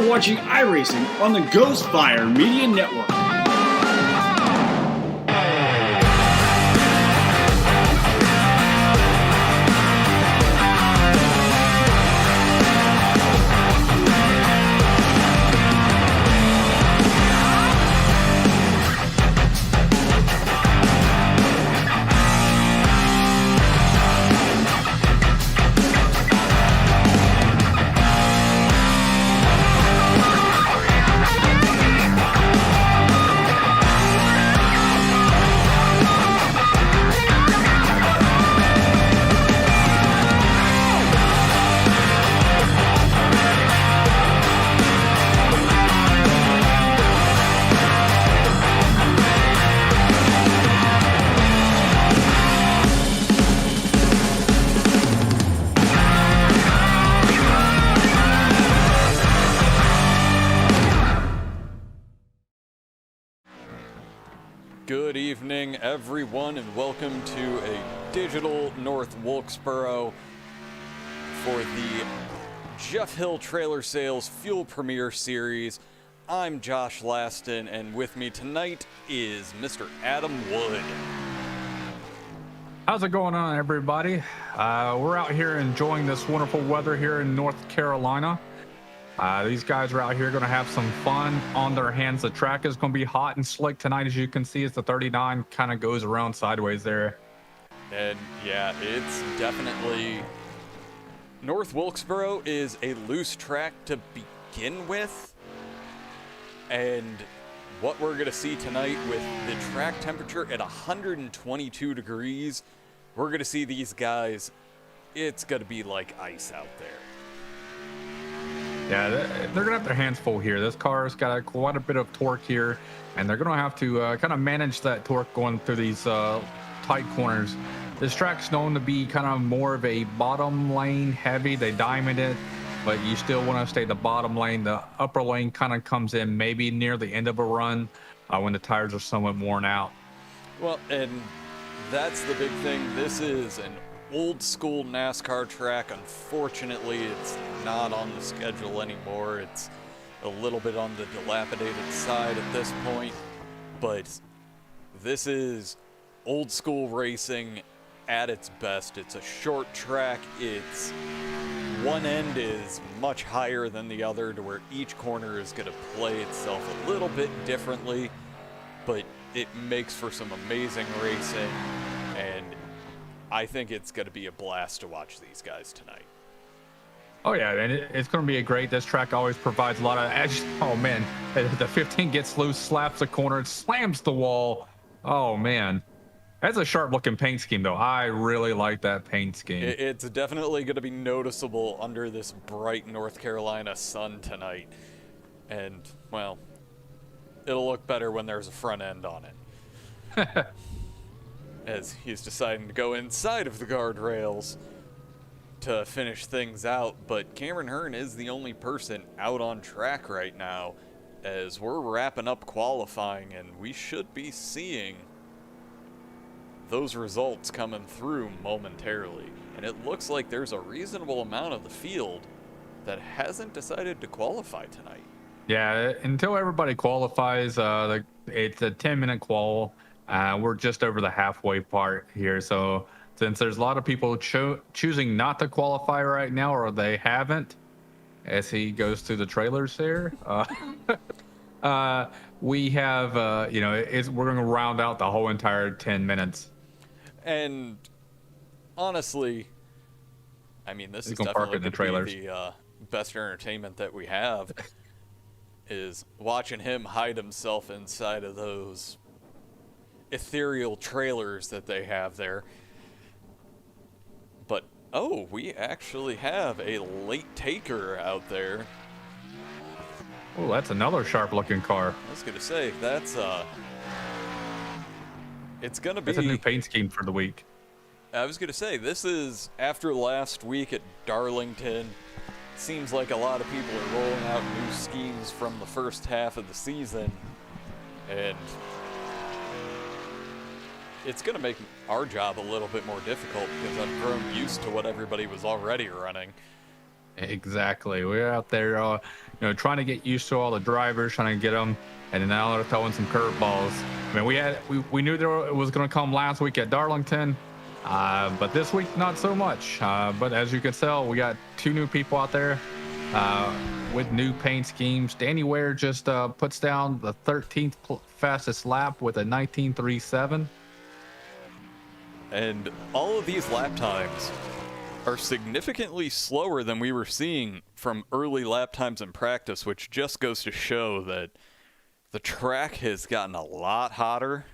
are watching iRacing on the Ghostfire Media Network. Good evening, everyone, and welcome to a digital North Wilkesboro for the Jeff Hill Trailer Sales Fuel Premier Series. I'm Josh Laston, and with me tonight is Mr. Adam Wood. How's it going on, everybody? We're out here enjoying this wonderful weather here in North Carolina. These guys are out here going to have some fun on their hands. The track is going to be hot and slick tonight, as you can see, as the 39 kind of goes around sideways there. And yeah, it's definitely... North Wilkesboro is a loose track to begin with. And what we're going to see tonight with the track temperature at 122 degrees, we're going to see these guys, it's going to be like ice out there. Yeah, they're going to have their hands full here. This car's got quite a bit of torque here, and they're going to have to kind of manage that torque going through these tight corners. This track's known to be kind of more of a bottom lane heavy. They diamond it, but you still want to stay the bottom lane. The upper lane kind of comes in maybe near the end of a run when the tires are somewhat worn out. Well, and that's the big thing. This is an old school NASCAR track. Unfortunately, it's not on the schedule anymore. It's a little bit on the dilapidated side at this point, but this is old school racing at its best. It's a short track. It's one end is much higher than the other to where each corner is going to play itself a little bit differently, but it makes for some amazing racing, and I think it's going to be a blast to watch these guys tonight. Oh, yeah, and it's going to be this track always provides a lot of edge. Oh, man, the 15 gets loose, slaps the corner, it slams the wall. Oh, man. That's a sharp-looking paint scheme, though. I really like that paint scheme. It's definitely going to be noticeable under this bright North Carolina sun tonight. And, well, it'll look better when there's a front end on it. As he's deciding to go inside of the guardrails to finish things out. But Cameron Hearn is the only person out on track right now, as we're wrapping up qualifying, and we should be seeing those results coming through momentarily. And it looks like there's a reasonable amount of the field that hasn't decided to qualify tonight. Yeah, until everybody qualifies, it's a 10-minute qual. We're just over the halfway part here. So since there's a lot of people choosing not to qualify right now, or they haven't, as he goes through the trailers here, we have, we're going to round out the whole entire 10 minutes. And honestly, I mean, this is definitely going to be the best entertainment that we have, is watching him hide himself inside of those ethereal trailers that they have there. But oh, we actually have a late taker out there. Oh, that's another sharp looking car. I was gonna say, that's it's gonna be, it's a new paint scheme for the week. I was gonna say, this is after last week at Darlington. Seems like a lot of people are rolling out new schemes from the first half of the season, and it's going to make our job a little bit more difficult because I've grown used to what everybody was already running. Exactly. We're out there, trying to get used to all the drivers, trying to get them, and now they're throwing some curveballs. I mean, we knew it was going to come last week at Darlington, but this week not so much. But as you can tell, we got 2 new people out there with new paint schemes. Danny Ware just puts down the 13th fastest lap with a 19.37. And all of these lap times are significantly slower than we were seeing from early lap times in practice, which just goes to show that the track has gotten a lot hotter,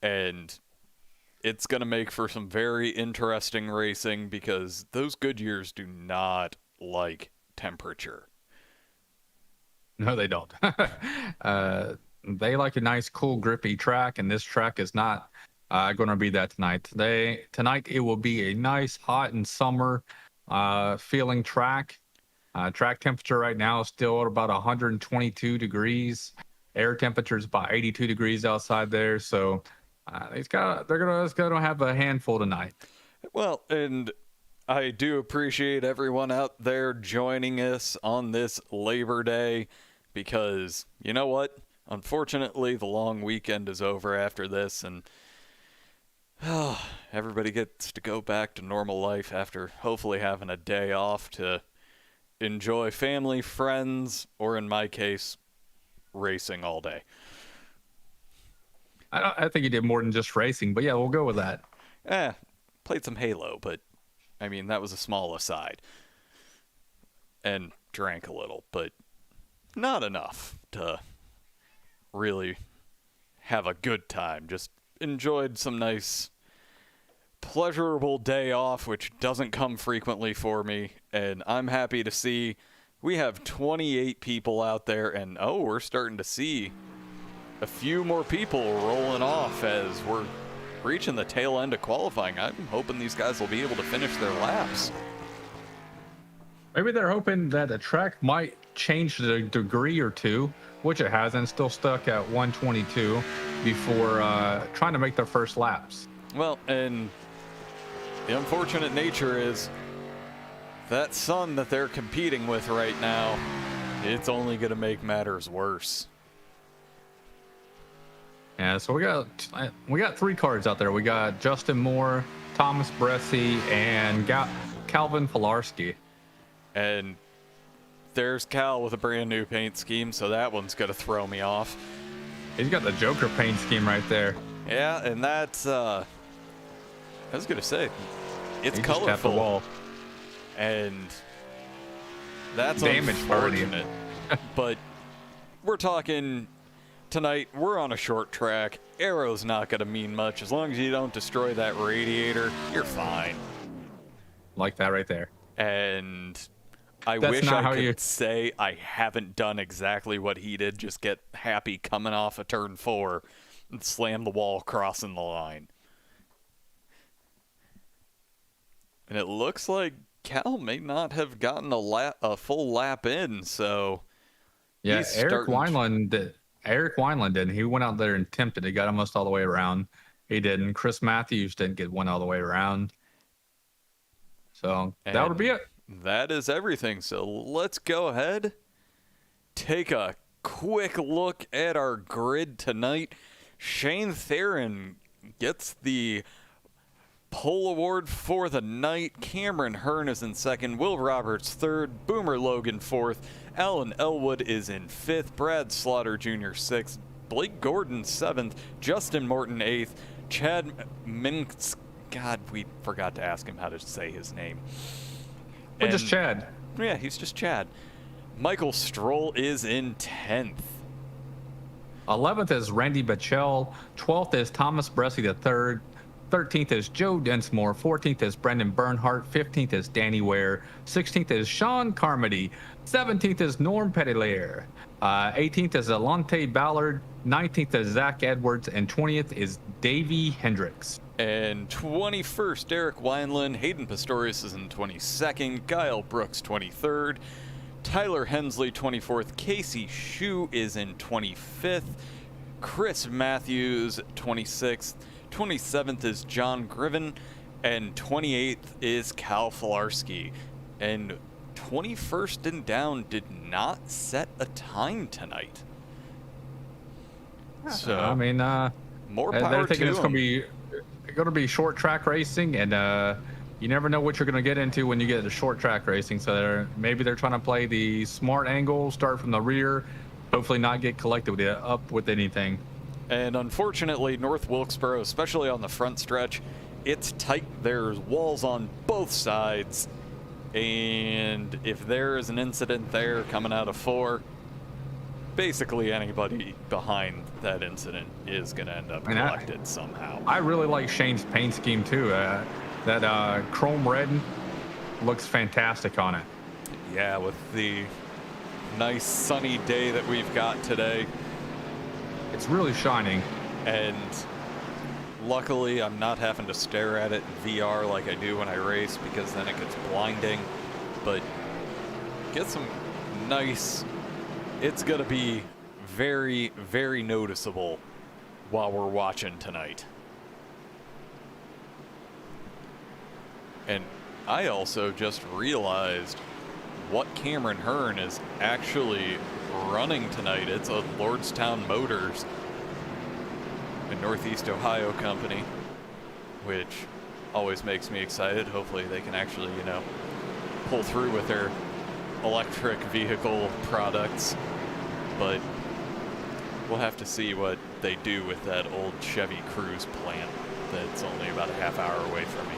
and it's going to make for some very interesting racing because those Goodyears do not like temperature. No, they don't. They like a nice, cool, grippy track, and this track is not going to be that tonight. Tonight it will be a nice, hot and summer feeling track. Track temperature right now is still at about 122 degrees. Air temperature is about 82 degrees outside there. So they're gonna have a handful tonight. Well, and I do appreciate everyone out there joining us on this Labor Day because you know what? Unfortunately, the long weekend is over after this, and everybody gets to go back to normal life after hopefully having a day off to enjoy family, friends, or in my case, racing all day. I think he did more than just racing, but yeah, we'll go with that. Played some Halo, but I mean, that was a small aside. And drank a little, but not enough to really have a good time. Just enjoyed some nice, pleasurable day off, which doesn't come frequently for me. And I'm happy to see we have 28 people out there, and we're starting to see a few more people rolling off as we're reaching the tail end of qualifying. I'm hoping these guys will be able to finish their laps. Maybe they're hoping that the track might change the degree or two, which it hasn't, still stuck at 122 before trying to make their first laps. Well, and the unfortunate nature is that sun that they're competing with right now, it's only going to make matters worse. Yeah, so we got 3 cars out there. We got Justin Moore, Thomas Bresci, and Calvin Filarski. And there's Cal with a brand new paint scheme, so that one's going to throw me off. He's got the Joker paint scheme right there. Yeah, and that's, I was going to say, it's he colorful. Just the wall. And that's damage unfortunate. But we're talking tonight, we're on a short track. Aero's not going to mean much. As long as you don't destroy that radiator, you're fine. Like that right there. And I wish I could say I haven't done exactly what he did, just get happy coming off of turn 4 and slam the wall crossing the line. And it looks like Cal may not have gotten a full lap in, so yeah, Eric Wineland did. He went out there and attempted. He got almost all the way around. He didn't. Chris Matthews didn't get one all the way around. So that would be it. That is everything. So let's go ahead, take a quick look at our grid tonight. Shane Theron gets the pole award for the night. Cameron Hearn is in second. Will Roberts third. Boomer Logan fourth. Alan Elwood is in fifth. Brad Slaughter Jr. sixth. Blake Gordon seventh. Justin Morton eighth. Chad Minks. God, we forgot to ask him how to say his name. But just Chad. Yeah, he's just Chad. Michael Stroll is in 10th. 11th is Randy Bachel. 12th is Thomas Bresci III. 13th is Joe Densmore. 14th is Brendan Bernhardt. 15th is Danny Ware. 16th is Sean Carmody. 17th is Norm Pettilaire. 18th is Alante Ballard. 19th is Zach Edwards. And 20th is Davey Hendricks. And 21st, Derek Wineland. Hayden Pistorius is in 22nd. Kyle Brooks, 23rd. Tyler Hensley, 24th. Casey Shue is in 25th. Chris Matthews, 26th. 27th is John Griven. And 28th is Cal Filarski. And 21st and Down did not set a time tonight. So I mean, more they're power thinking to it's going to be short track racing, and you never know what you're going to get into when you get into short track racing. So maybe they're trying to play the smart angle, start from the rear, hopefully not get collected up with anything. And unfortunately, North Wilkesboro, especially on the front stretch, it's tight. There's walls on both sides. And if there is an incident there coming out of 4, basically anybody behind that incident is going to end up collected somehow. I really like Shane's paint scheme too. That chrome red looks fantastic on it. Yeah, with the nice sunny day that we've got today. It's really shining. And luckily I'm not having to stare at it in VR like I do when I race, because then it gets blinding. But get some nice, it's gonna be very, very noticeable while we're watching tonight. And I also just realized what Cameron Hearn is actually running tonight. It's a Lordstown Motors, a Northeast Ohio company, which always makes me excited. Hopefully they can actually, you know, pull through with their electric vehicle products, but we'll have to see what they do with that old Chevy Cruze plant that's only about a half hour away from me.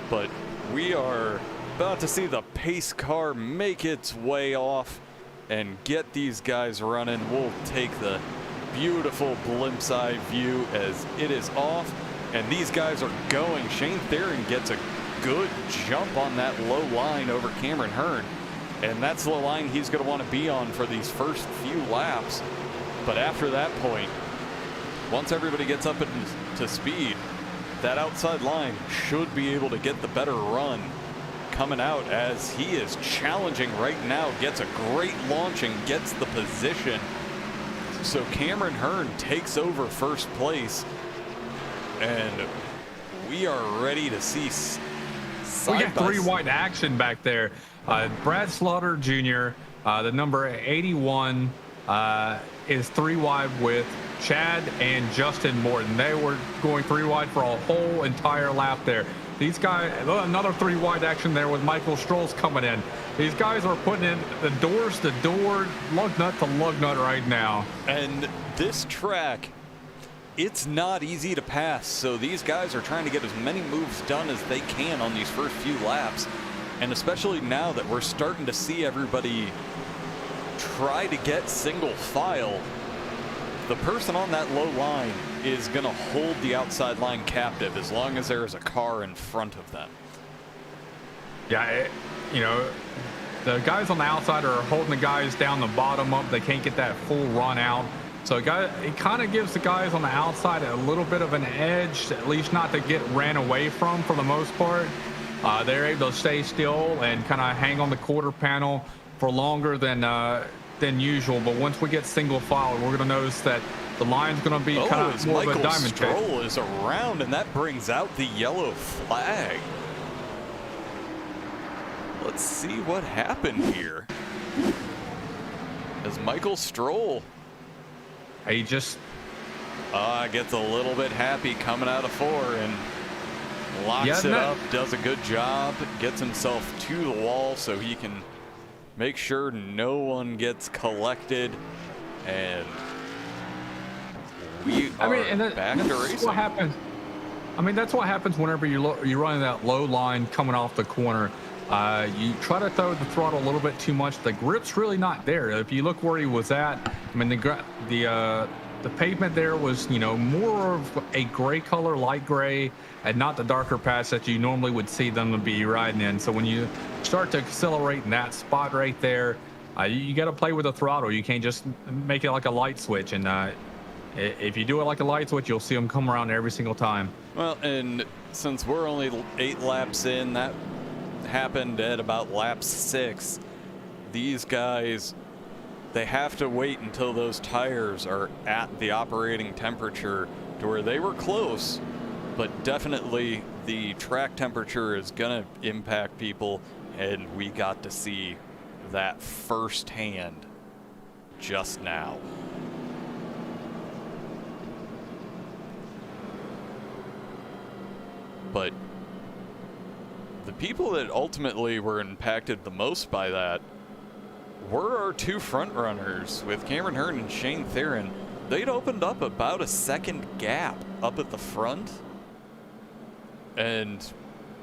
But we are about to see the pace car make its way off and get these guys running. We'll take the beautiful glimpse eye view as it is off, and these guys are going. Shane Theron gets a good jump on that low line over Cameron Hearn, and that's the line he's going to want to be on for these first few laps. But after that point, once everybody gets up to speed, that outside line should be able to get the better run coming out, as he is challenging right now, gets a great launch and gets the position. So Cameron Hearn takes over first place, and we are ready to see we got 3 wide action back there. Brad Slaughter Jr., the number 81, is 3 wide with Chad and Justin Morton. They were going 3 wide for a whole entire lap there. These guys, another 3 wide action there with Michael Strolls coming in. These guys are putting in the doors to door, lug nut to lug nut right now. And this track, it's not easy to pass. So these guys are trying to get as many moves done as they can on these first few laps. And especially now that we're starting to see everybody try to get single file, the person on that low line is going to hold the outside line captive as long as there is a car in front of them. Yeah, you know, the guys on the outside are holding the guys down the bottom up. They can't get that full run out. So it kind of gives the guys on the outside a little bit of an edge, at least not to get ran away from for the most part. They're able to stay still and kind of hang on the quarter panel for longer than usual. But once we get single file, we're going to notice that the line's going to be kind of more of a diamond shape. Stroll is around, and that brings out the yellow flag. Let's see what happened here. As Michael Stroll, he just gets a little bit happy coming out of 4 and locks it up, does a good job, gets himself to the wall so he can make sure no one gets collected, and we are back to racing. What happens? I mean, that's what happens whenever you're running that low line coming off the corner. You try to throw the throttle a little bit too much. The grip's really not there. If you look where he was at, I mean, the pavement there was, you know, more of a gray color, light gray, and not the darker patch that you normally would see them to be riding in. So when you start to accelerate in that spot right there, you got to play with the throttle. You can't just make it like a light switch. And if you do it like a light switch, you'll see them come around every single time. Well, and since we're only 8 laps in, that happened at about lap 6. These guys, they have to wait until those tires are at the operating temperature to where they were close, but definitely the track temperature is going to impact people, and we got to see that firsthand just now. But the people that ultimately were impacted the most by that were our two front runners with Cameron Hearn and Shane Theron. They'd opened up about a second gap up at the front. And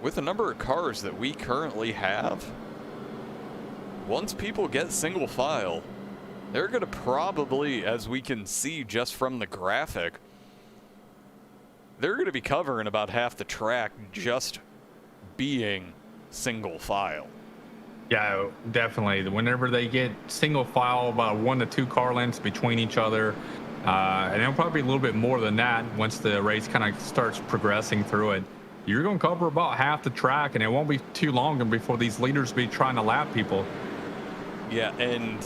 with the number of cars that we currently have, once people get single file, they're going to probably, as we can see just from the graphic, they're going to be covering about half the track just being single file. Yeah, definitely. Whenever they get single file, about 1 to 2 car lengths between each other, and it'll probably be a little bit more than that once the race kind of starts progressing through it. You're going to cover about half the track, and it won't be too long before these leaders be trying to lap people. Yeah, and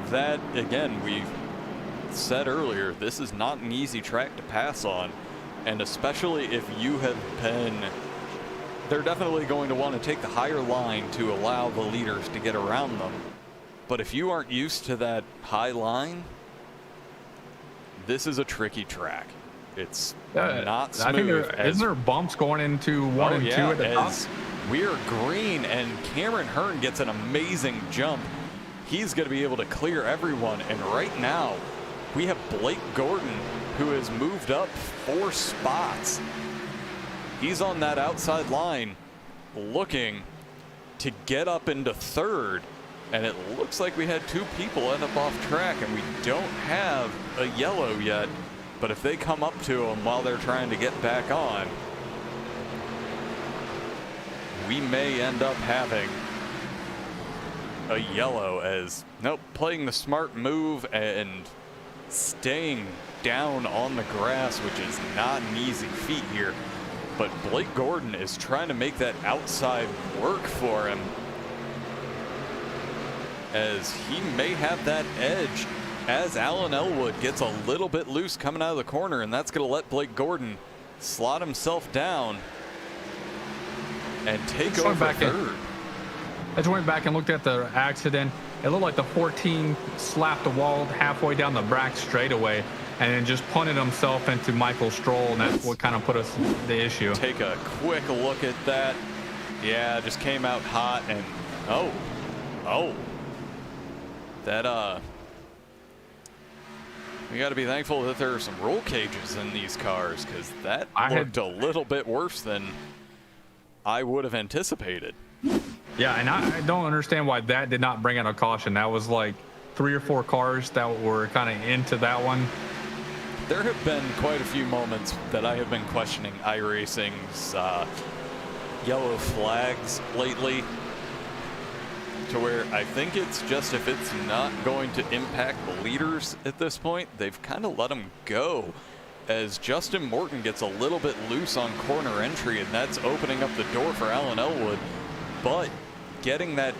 that, again, we said earlier, this is not an easy track to pass on, and especially if you have been... They're definitely going to want to take the higher line to allow the leaders to get around them. But if you aren't used to that high line, this is a tricky track. It's not smooth. I think isn't there bumps going into 1 and 2 at the top? We are green, and Cameron Hearn gets an amazing jump. He's going to be able to clear everyone. And right now, we have Blake Gordon, who has moved up 4 spots. He's on that outside line looking to get up into 3rd, and it looks like we had 2 people end up off track, and we don't have a yellow yet, but if they come up to him while they're trying to get back on, we may end up having a yellow. As nope, playing the smart move and staying down on the grass, which is not an easy feat here. But Blake Gordon is trying to make that outside work for him, as he may have that edge as Alan Elwood gets a little bit loose coming out of the corner, and that's going to let Blake Gordon slot himself down and take over 3rd. I just went back and looked at the accident. It looked like the 14 slapped the wall halfway down the back straightaway and then just punted himself into Michael Stroll, and that's what kind of put us in the issue. Take a quick look at that. Yeah, just came out hot, and that we got to be thankful that there are some roll cages in these cars, because that looked a little bit worse than I would have anticipated. Yeah, and I don't understand why that did not bring out a caution. That was like 3 or 4 cars that were kind of into that one. There have been quite a few moments that I have been questioning iRacing's yellow flags lately, to where I think it's just, if it's not going to impact the leaders at this point, they've kind of let them go, as Justin Morton gets a little bit loose on corner entry, and that's opening up the door for Alan Elwood. But getting that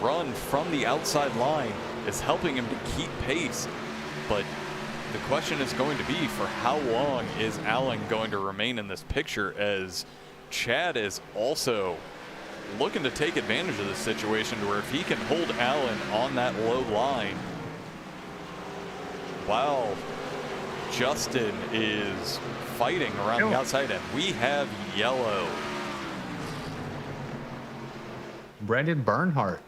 run from the outside line is helping him to keep pace. But the question is going to be, for how long is Alan going to remain in this picture, as Chad is also looking to take advantage of this situation, to where if he can hold Alan on that low line while Justin is fighting around the outside end. We have yellow. Brandon Bernhardt.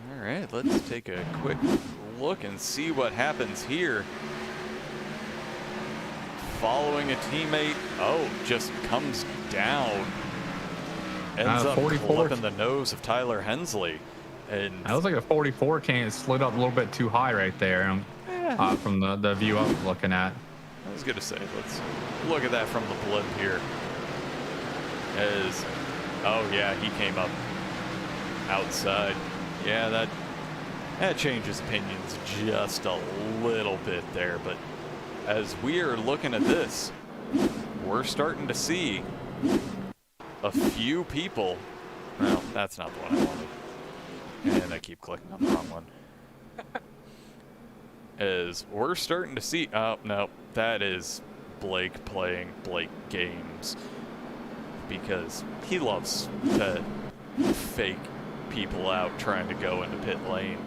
All right, let's take a quick look and see what happens here. Following a teammate, just comes down. Ends up clipping the nose of Tyler Hensley. And that was like a 44 can slid up a little bit too high right there, from the view I was looking at. I was going to say, let's look at that from the blimp here. He came up outside. Yeah, that changes opinions just a little bit there. But as we are looking at this, we're starting to see a few people. Well, that's not the one I wanted. And I keep clicking on the wrong one. As we're starting to see, no, that is Blake playing Blake games. because he loves to fake people out trying to go into pit lane.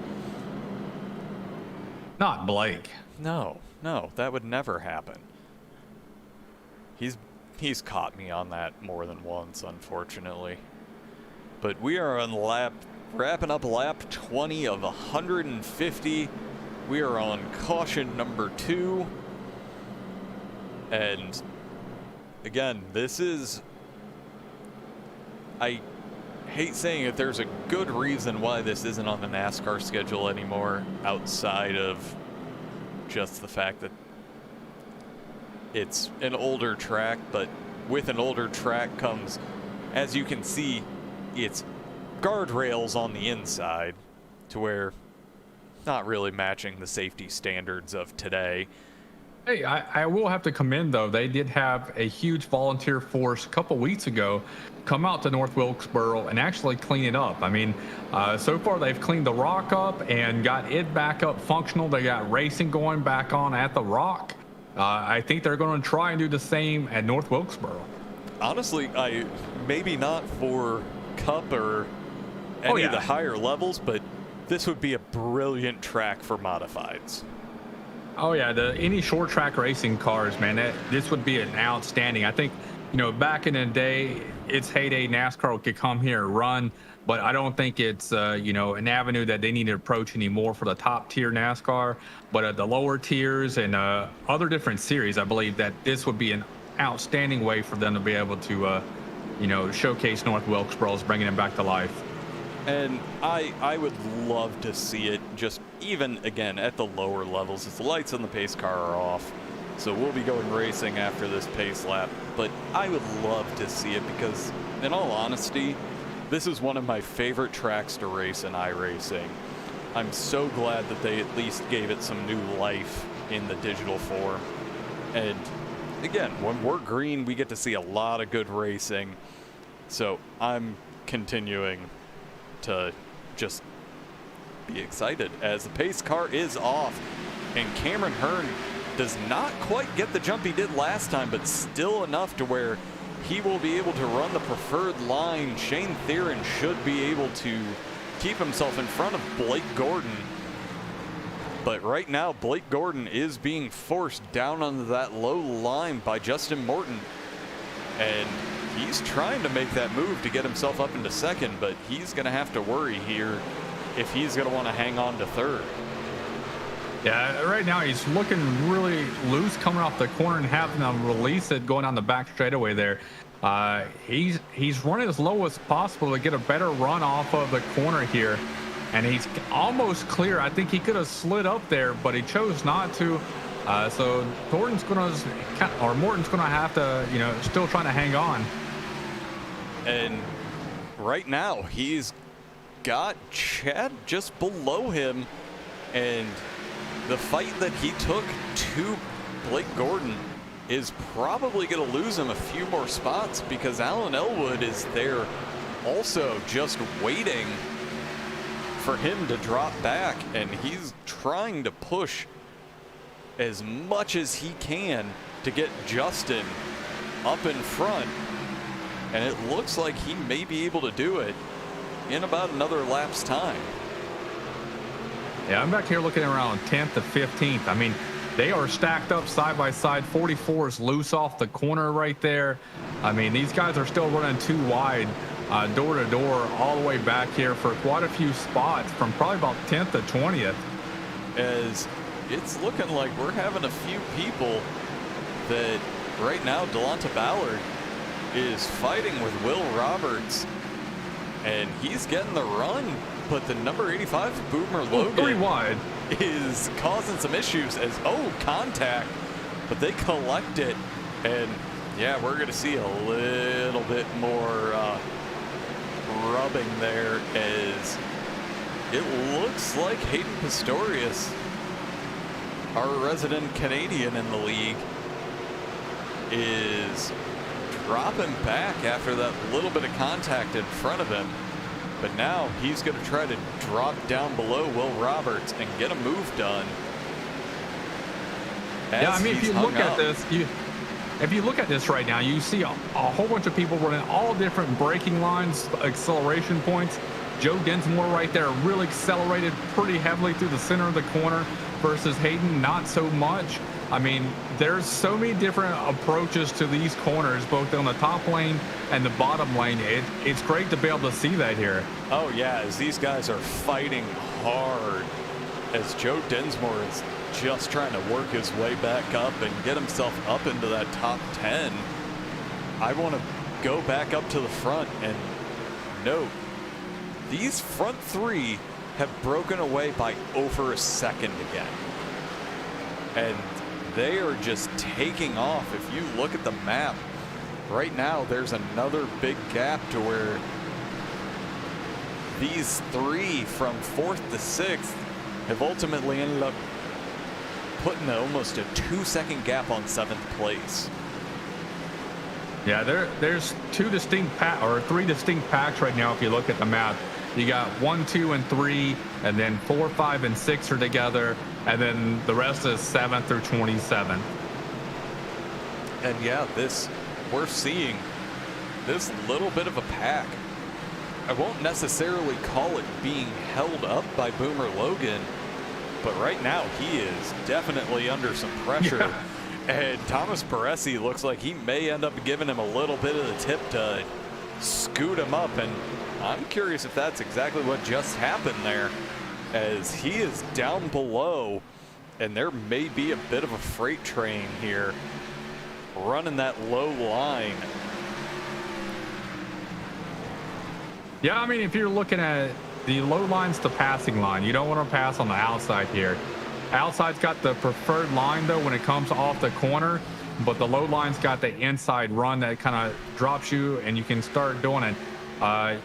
Not Blake. No, that would never happen. He's caught me on that more than once, unfortunately. But we are on wrapping up lap 20 of 150. We are on caution number 2. And again, this is, I hate saying it, there's a good reason why this isn't on the NASCAR schedule anymore, outside of just the fact that it's an older track. But with an older track comes, as you can see, it's guardrails on the inside, to where not really matching the safety standards of today. Hey, I will have to commend, though. They did have a huge volunteer force a couple weeks ago come out to North Wilkesboro and actually clean it up. I mean, so far they've cleaned the rock up and got it back up functional. They got racing going back on at the rock. I think they're going to try and do the same at North Wilkesboro. Honestly, maybe not for Cup or any of the higher levels, but this would be a brilliant track for modifieds. Oh yeah, any short track racing cars, man, this would be an outstanding. I think, back in the day, its heyday, NASCAR could come here and run, but I don't think it's an avenue that they need to approach anymore for the top tier NASCAR. But at the lower tiers and other different series, I believe that this would be an outstanding way for them to be able to showcase North Wilkesboro, bringing it back to life. And I would love to see it, just even again at the lower levels, as the lights on the pace car are off. So we'll be going racing after this pace lap, but I would love to see it because, in all honesty, this is one of my favorite tracks to race in iRacing. I'm so glad that they at least gave it some new life in the digital form. And again, when we're green, we get to see a lot of good racing. So I'm continuing to just be excited as the pace car is off, and Cameron Hearn does not quite get the jump he did last time, but still enough to where he will be able to run the preferred line. Shane Theron should be able to keep himself in front of Blake Gordon, but right now Blake Gordon is being forced down onto that low line by Justin Morton, and he's trying to make that move to get himself up into second, but he's going to have to worry here if he's going to want to hang on to third. Yeah, right now he's looking really loose coming off the corner and having to release it going on the back straightaway there. He's running as low as possible to get a better run off of the corner here, and he's almost clear. I think he could have slid up there, but he chose not to. So Morton's going to have to, still trying to hang on. And right now he's got Chad just below him, and the fight that he took to Blake Gordon is probably going to lose him a few more spots, because Alan Elwood is there also just waiting for him to drop back, and he's trying to push as much as he can to get Justin up in front, and it looks like he may be able to do it in about another lap's time. Yeah, I'm back here looking around 10th to 15th. I mean, they are stacked up side by side. 44 is loose off the corner right there. I mean, these guys are still running too wide, door to door, all the way back here for quite a few spots from probably about 10th to 20th. As it's looking like we're having a few people that right now Delonta Ballard is fighting with Will Roberts, and he's getting the run, but the number 85 Boomer Logan 3 wide is causing some issues as contact, but they collect it, and yeah, we're going to see a little bit more rubbing there, as it looks like Hayden Pistorius, our resident Canadian in the league, is dropping back after that little bit of contact in front of him. But now he's going to try to drop down below Will Roberts and get a move done. Yeah, I mean, if you look at this, if you look at this right now, you see a whole bunch of people running all different braking lines, acceleration points. Joe Dinsmore right there really accelerated pretty heavily through the center of the corner versus Hayden not so much. I mean, there's so many different approaches to these corners, both on the top lane and the bottom lane. It's great to be able to see that here. Oh yeah, as these guys are fighting hard, as Joe Dinsmore is just trying to work his way back up and get himself up into that top 10. I want to go back up to the front and note these front three have broken away by over a second again. And they are just taking off. If you look at the map, right now there's another big gap to where these three from 4th to 6th have ultimately ended up putting almost a 2-second gap on 7th place. Yeah, there's three distinct packs right now if you look at the map. You got 1, 2, and 3, and then 4, 5, and 6 are together, and then the rest is 7th through 27th. And yeah, we're seeing this little bit of a pack. I won't necessarily call it being held up by Boomer Logan, but right now he is definitely under some pressure. Yeah. And Thomas Baresi looks like he may end up giving him a little bit of the tip to scoot him up, and I'm curious if that's exactly what just happened there, as he is down below, and there may be a bit of a freight train here running that low line. Yeah, I mean, if you're looking at the low line's the passing line, you don't want to pass on the outside here. Outside's got the preferred line though when it comes off the corner, but the low line's got the inside run that kind of drops you, and you can start doing it.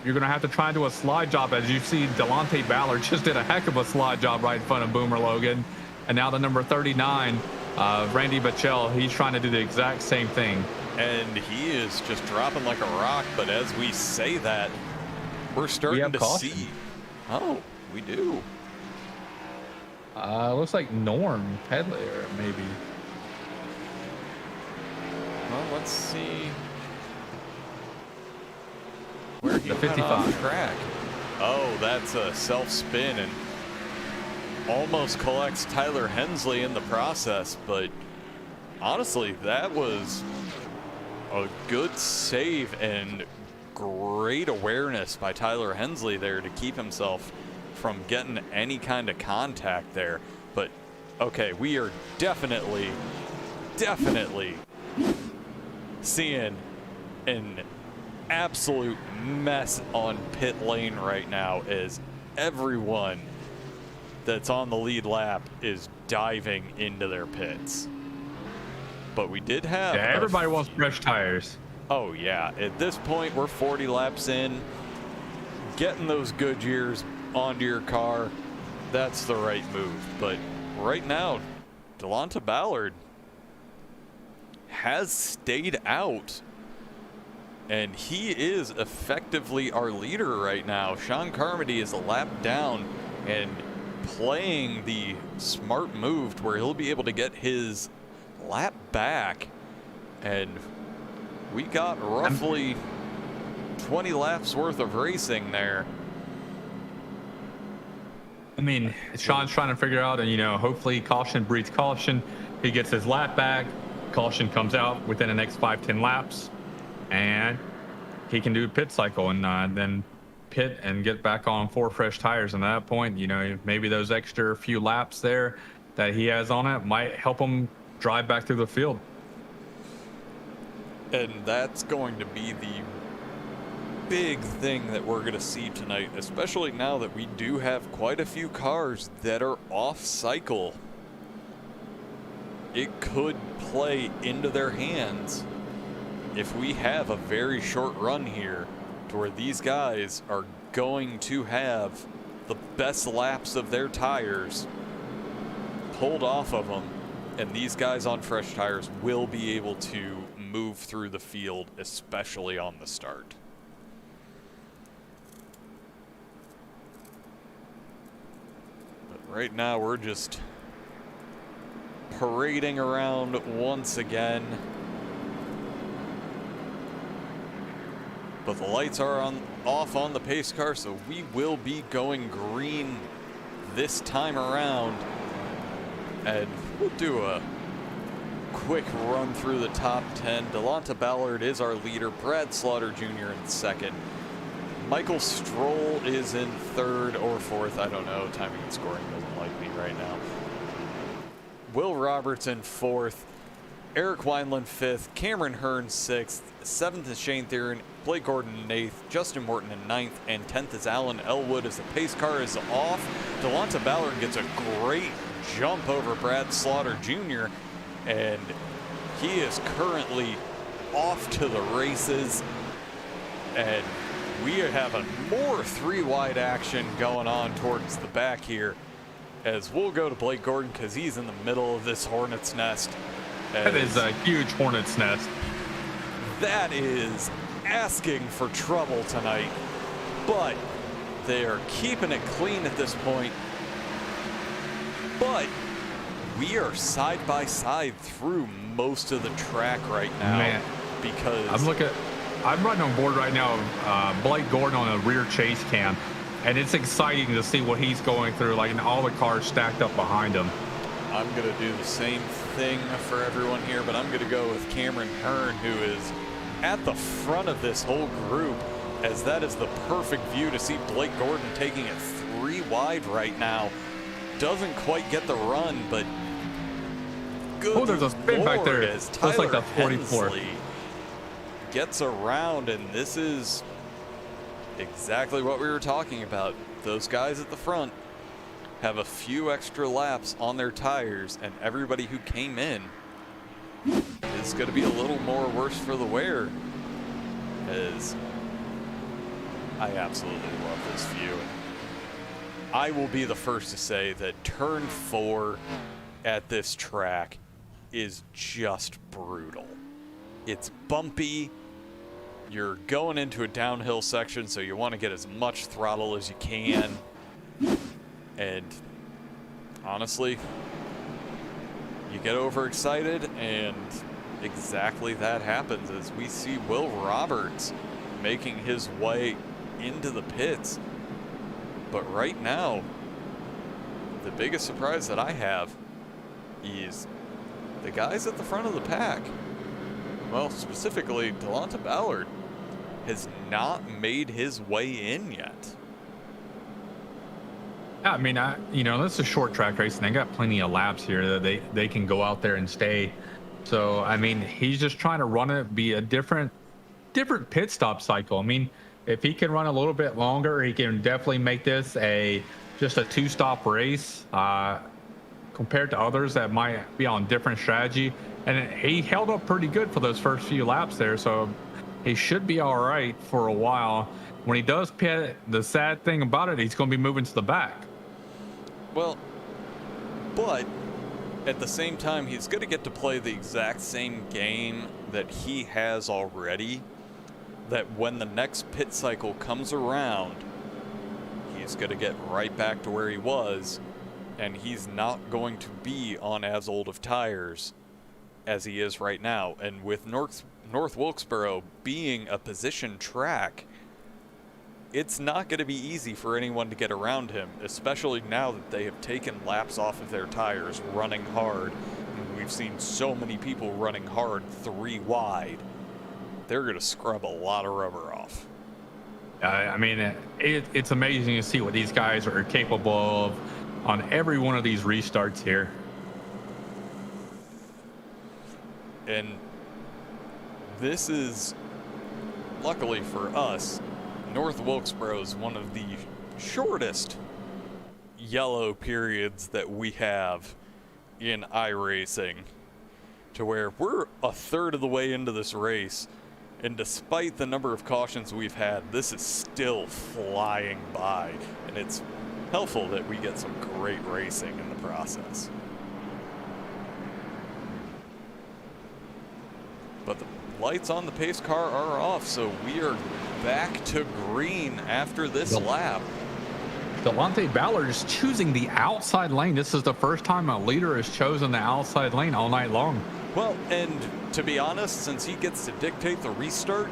You're going to have to try and do a slide job. As you see, Delonte Ballard just did a heck of a slide job right in front of Boomer Logan. And now the number 39, Randy Bachel, he's trying to do the exact same thing. And he is just dropping like a rock. But as we say that, we're starting to see. Oh, we do. Looks like Norm Pedley, maybe. Well, let's see. Where he the 55 track. Oh, that's a self spin and almost collects Tyler Hensley in the process, but honestly, that was a good save and great awareness by Tyler Hensley there to keep himself from getting any kind of contact there. But okay, we are definitely seeing an absolute mess on pit lane right now, as everyone that's on the lead lap is diving into their pits. But we did have everybody wants fresh tires. Oh yeah, at this point we're 40 laps in. Getting those Goodyears onto your car, that's the right move. But right now Delonte Ballard has stayed out, and he is effectively our leader right now. Sean Carmody is a lap down and playing the smart move to where he'll be able to get his lap back. And we got roughly 20 laps worth of racing there. I mean, Sean's trying to figure out, and hopefully caution breeds caution. He gets his lap back. Caution comes out within the next 5-10 laps, and he can do a pit cycle and then pit and get back on 4 fresh tires. And at that point, maybe those extra few laps there that he has on it might help him drive back through the field. And that's going to be the big thing that we're going to see tonight, especially now that we do have quite a few cars that are off cycle. It could play into their hands if we have a very short run here to where these guys are going to have the best laps of their tires pulled off of them, and these guys on fresh tires will be able to move through the field, especially on the start. But right now we're just parading around once again. But the lights are off on the pace car, so we will be going green this time around. And we'll do a quick run through the top 10. Delonta Ballard is our leader. Brad Slaughter Jr. in second. Michael Stroll is in third or fourth. I don't know. Timing and scoring doesn't like me right now. Will Roberts in fourth. Eric Wineland fifth. Cameron Hearn sixth. Seventh is Shane Theron. Blake Gordon in eighth. Justin Morton in ninth. And 10th is Alan Elwood as the pace car is off. Delonta Ballard gets a great jump over Brad Slaughter Jr. And he is currently off to the races. And we have a more three-wide action going on towards the back here, as we'll go to Blake Gordon because he's in the middle of this hornet's nest. That is a huge hornet's nest. That is asking for trouble tonight, but they are keeping it clean at this point. But we are side by side through most of the track right now. Man, because I'm running on board right now, Blake Gordon on a rear chase cam, and it's exciting to see what he's going through, like, and all the cars stacked up behind him. I'm going to do the same thing for everyone here, but I'm going to go with Cameron Hearn, who is at the front of this whole group, as that is the perfect view to see Blake Gordon taking it three wide right now. Doesn't quite get the run, but good. Oh, there's a spin back there. As Looks like the Tyler 44. Hensley gets around, and this is exactly what we were talking about. Those guys at the front have a few extra laps on their tires, and everybody who came in is going to be a little more worse for the wear, as I absolutely love this view. I will be the first to say that turn 4 at this track is just brutal. It's bumpy. You're going into a downhill section, so you want to get as much throttle as you can. And honestly, you get overexcited, and exactly that happens as we see Will Roberts making his way into the pits. But right now, the biggest surprise that I have is the guys at the front of the pack. Well, specifically, Delonta Ballard has not made his way in yet. Yeah, I mean, this is a short track race, and they got plenty of laps here that they can go out there and stay. So, I mean, he's just trying to run it, be a different pit stop cycle. I mean, if he can run a little bit longer, he can definitely make this just a two-stop race compared to others that might be on different strategy. And he held up pretty good for those first few laps there, so he should be all right for a while. When he does pit, the sad thing about it, he's going to be moving to the back. Well, but at the same time, he's going to get to play the exact same game that he has already, that when the next pit cycle comes around, he's going to get right back to where he was, and he's not going to be on as old of tires as he is right now. And with North Wilkesboro being a position track, it's not going to be easy for anyone to get around him, especially now that they have taken laps off of their tires running hard. And we've seen so many people running hard three wide. They're going to scrub a lot of rubber off. I mean, it's amazing to see what these guys are capable of on every one of these restarts here. And this is, luckily for us, North Wilkesboro is one of the shortest yellow periods that we have in iRacing, to where we're a third of the way into this race, and despite the number of cautions we've had, this is still flying by, and it's helpful that we get some great racing in the process. But the lights on the pace car are off, so we are back to green after this lap. Delonta Ballard is choosing the outside lane. This is the first time a leader has chosen the outside lane all night long. Well, and to be honest, since he gets to dictate the restart,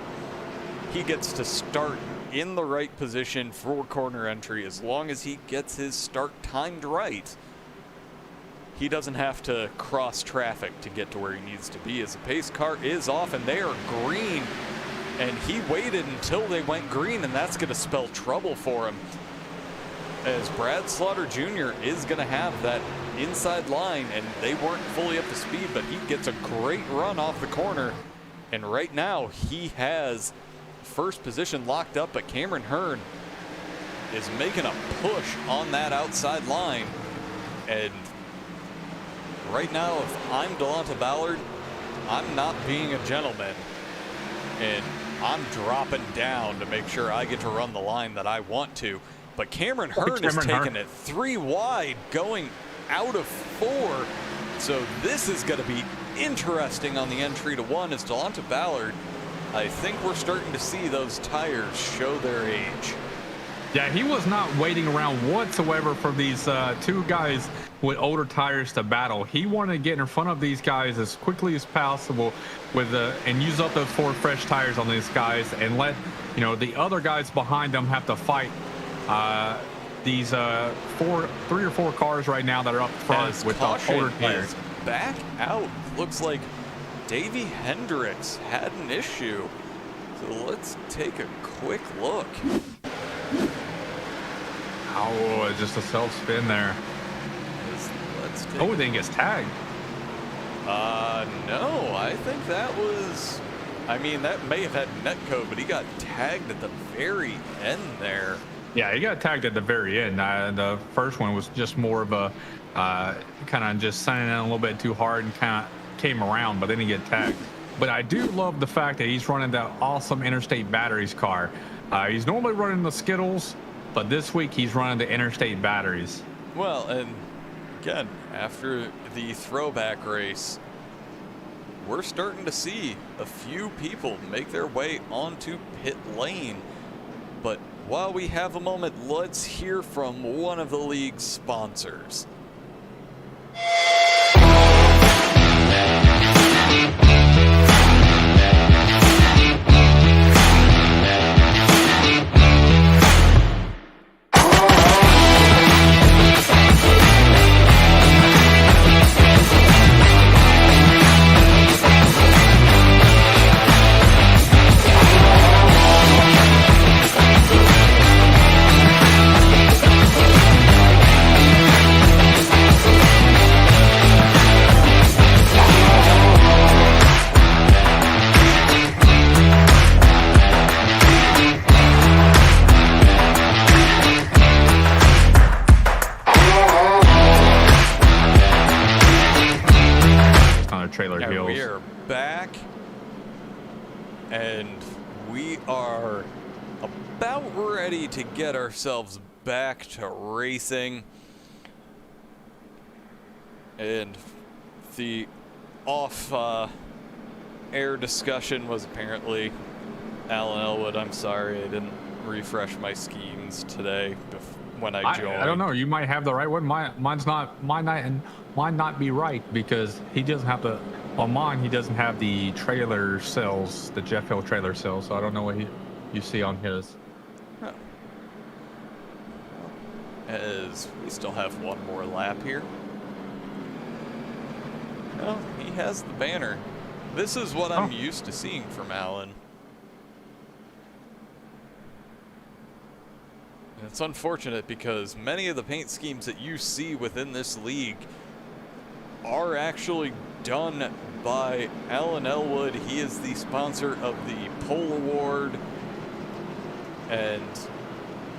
he gets to start in the right position for corner entry. As long as he gets his start timed right, he doesn't have to cross traffic to get to where he needs to be, as the pace car is off and they are green. And he waited until they went green, and that's going to spell trouble for him, as Brad Slaughter Jr. is going to have that inside line, and they weren't fully up to speed, but he gets a great run off the corner. And right now he has first position locked up, but Cameron Hearn is making a push on that outside line. And right now, if I'm Delonta Ballard, I'm not being a gentleman, and I'm dropping down to make sure I get to run the line that I want to. But Cameron Hearn is taking it 3 wide, going out of 4. So this is going to be interesting on the entry to 1, as Delonta Ballard, I think we're starting to see those tires show their age. Yeah, he was not waiting around whatsoever for these 2 guys with older tires to battle. He wanted to get in front of these guys as quickly as possible with and use up those 4 fresh tires on these guys, and let the other guys behind them have to fight these 3 or 4 cars right now that are up front as with older tires. Back out. Looks like Davey Hendricks had an issue. So let's take a quick look. Oh, just a self spin there. Let's take Oh, then gets tagged. No, I think that was, I mean, that may have had net code, but he got tagged at the very end there. Yeah, he got tagged at the very end. The first one was just more of a kind of just signing in a little bit too hard and kind of came around, but then he get tagged. But I do love the fact that he's running that awesome Interstate Batteries car. He's normally running the Skittles, but this week he's running the Interstate Batteries. Well, and again, after the throwback race, we're starting to see a few people make their way onto pit lane. But while we have a moment, let's hear from one of the league's sponsors. We are back, and we are about ready to get ourselves back to racing. And the off-air discussion was apparently Alan Elwood. I'm sorry, I didn't refresh my schemes today when I joined. I don't know. You might have the right one. Mine's not. Mine not be right, because he doesn't have the. On mine, he doesn't have the trailer cells, the Jeff Hill trailer cells. So I don't know what you see on his. Oh. As we still have one more lap here. Oh, he has the banner. This is what I'm used to seeing from Alan. And it's unfortunate because many of the paint schemes that you see within this league are actually done by Alan Elwood. He is the sponsor of the Pole Award and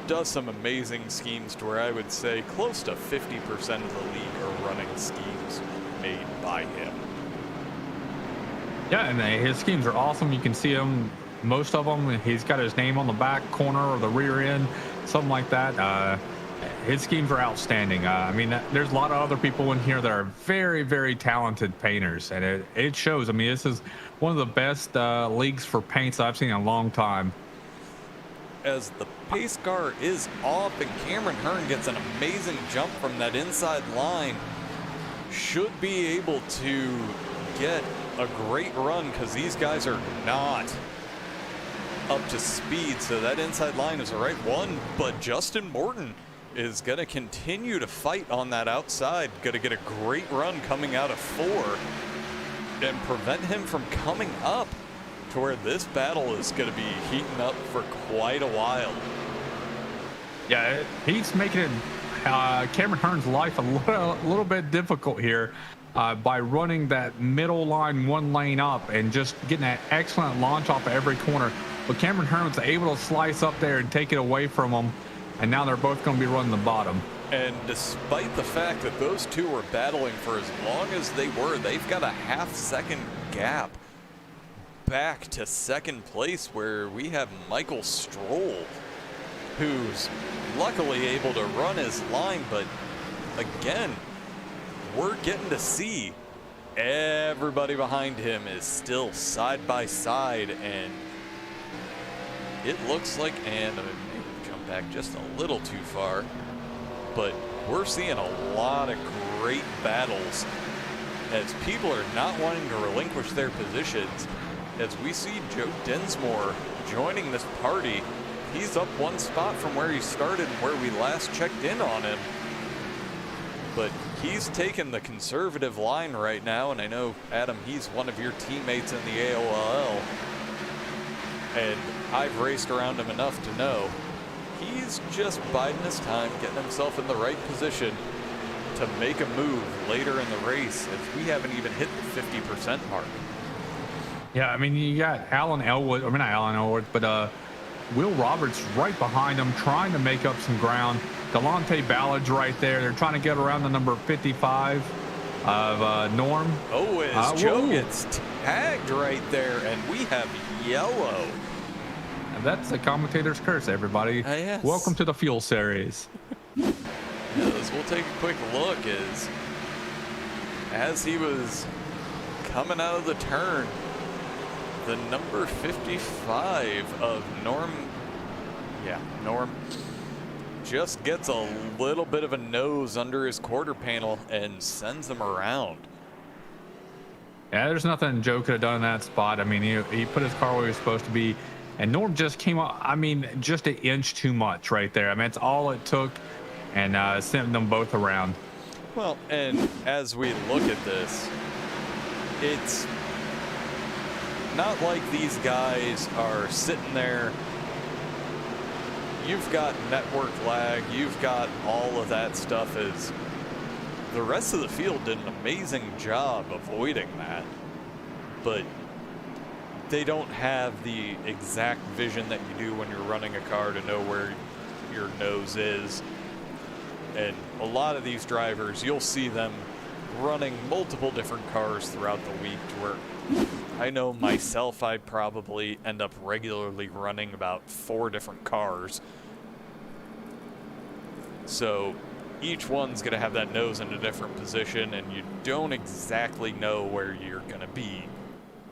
does some amazing schemes to where I would say close to 50% of the league are running schemes made by him. Yeah, and his schemes are awesome. You can see them, most of them. He's got his name on the back corner or the rear end, something like that. His schemes are outstanding. I mean, there's a lot of other people in here that are very, very talented painters, and it shows. I mean, this is one of the best leagues for paints I've seen in a long time. As the pace car is off and Cameron Hearn gets an amazing jump from that inside line, should be able to get a great run, because these guys are not up to speed, so that inside line is the right one, but Justin Morton is going to continue to fight on that outside, going to get a great run coming out of 4 and prevent him from coming up to where this battle is going to be heating up for quite a while. Yeah, he's making it Cameron Hearn's life a little bit difficult here by running that middle line 1 lane up and just getting an excellent launch off of every corner. But Cameron Hearn's able to slice up there and take it away from him, and now they're both going to be running the bottom. And despite the fact that those two were battling for as long as they were, they've got a half-second gap back to second place, where we have Michael Stroll, who's luckily able to run his line. But again, we're getting to see everybody behind him is still side by side, and it looks like, and I may jump back just a little too far, but we're seeing a lot of great battles as people are not wanting to relinquish their positions. As we see Joe Dinsmore joining this party, he's up 1 spot from where he started and where we last checked in on him. But he's taken the conservative line right now, and I know, Adam, he's one of your teammates in the AOLL, and I've raced around him enough to know he's just biding his time, getting himself in the right position to make a move later in the race, as we haven't even hit the 50% mark. Yeah, I mean, you got Alan Elwood, I mean, not Alan Elwood, but Will Roberts right behind him, trying to make up some ground. Delonte Ballard's right there. They're trying to get around the number 55 of Norm. Oh, as Joe gets tagged right there, and we have yellow. And that's the commentator's curse, everybody. Yes. Welcome to the Fuel Series. Yes, we'll take a quick look as he was coming out of the turn. The number 55 of Norm, Norm just gets a little bit of a nose under his quarter panel and sends him around. Yeah, there's nothing Joe could have done in that spot. I mean, he put his car where he was supposed to be, and Norm just came up, I mean, just an inch too much right there. I mean, it's all it took, and sent them both around. Well, and as we look at this, it's not like these guys are sitting there. You've got network lag, you've got all of that stuff, as the rest of the field did an amazing job avoiding that, but they don't have the exact vision that you do when you're running a car to know where your nose is. And a lot of these drivers, you'll see them running multiple different cars throughout the week, to where I know myself, I'd probably end up regularly running about 4 different cars. So each one's going to have that nose in a different position, and you don't exactly know where you're going to be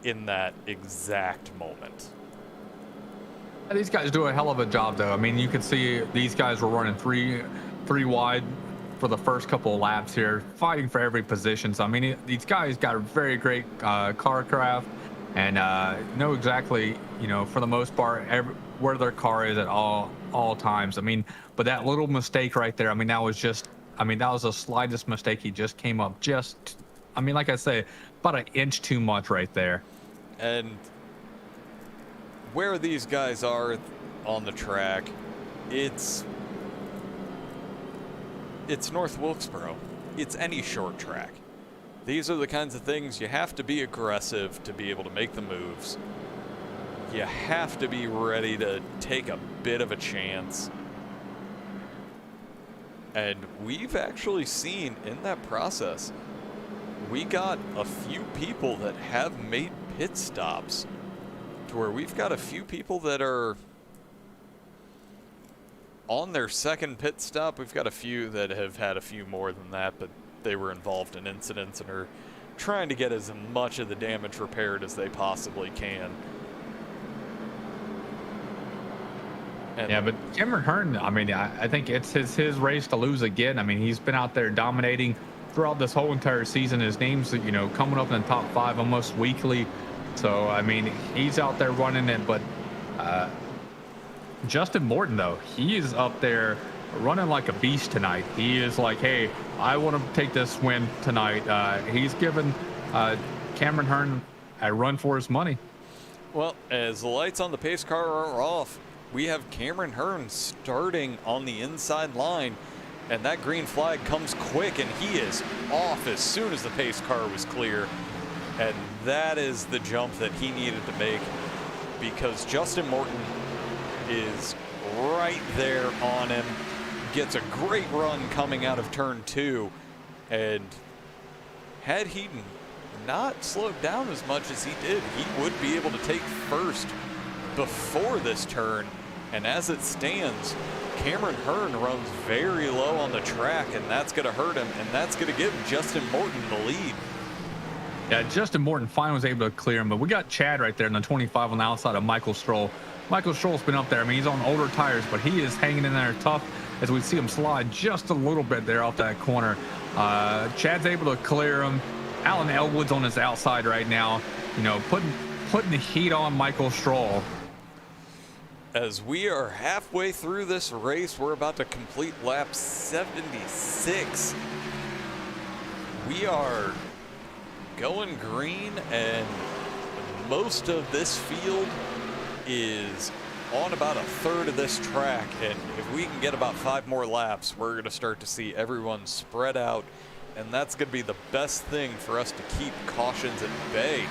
in that exact moment. These guys do a hell of a job, though. I mean, you can see these guys were running three wide for the first couple of laps here, fighting for every position. So I mean, these guys got a very great car craft, and know exactly, you know, for the most part, where their car is at all times. I mean, but that little mistake right there, I mean, that was the slightest mistake. He just came up just, I mean, like I say, about an inch too much right there. And where these guys are on the track, it's North Wilkesboro. It's any short track. These are the kinds of things you have to be aggressive to be able to make the moves. You have to be ready to take a bit of a chance. And we've actually seen in that process, we got a few people that have made pit stops, to where we've got a few people that are on their second pit stop. We've got a few that have had a few more than that, but they were involved in incidents and are trying to get as much of the damage repaired as they possibly can. And yeah, but Cameron Hearn, I mean, I think it's his race to lose again. I mean, he's been out there dominating throughout this whole entire season. His name's, you know, coming up in the top 5 almost weekly. So, I mean, he's out there running it, but Justin Morton, though, he is up there running like a beast tonight. He is like, hey, I want to take this win tonight. He's given Cameron Hearn a run for his money. Well, as the lights on the pace car are off, we have Cameron Hearn starting on the inside line, and that green flag comes quick, and he is off as soon as the pace car was clear. And that is the jump that he needed to make, because Justin Morton is right there on him, gets a great run coming out of turn 2, and had he not slowed down as much as he did, he would be able to take first before this turn. And as it stands, Cameron Hearn runs very low on the track, and that's going to hurt him, and that's going to give Justin Morton the lead. Yeah, Justin Morton finally was able to clear him, but we got Chad right there in the 25 on the outside of Michael Stroll. Michael Stroll's been up there. I mean, he's on older tires, but he is hanging in there tough as we see him slide just a little bit there off that corner. Chad's able to clear him. Alan Elwood's on his outside right now, you know, putting the heat on Michael Stroll. As we are halfway through this race, we're about to complete lap 76. We are going green, and most of this field is on about a third of this track, and if we can get about 5 more laps, we're going to start to see everyone spread out, and that's going to be the best thing for us to keep cautions at bay.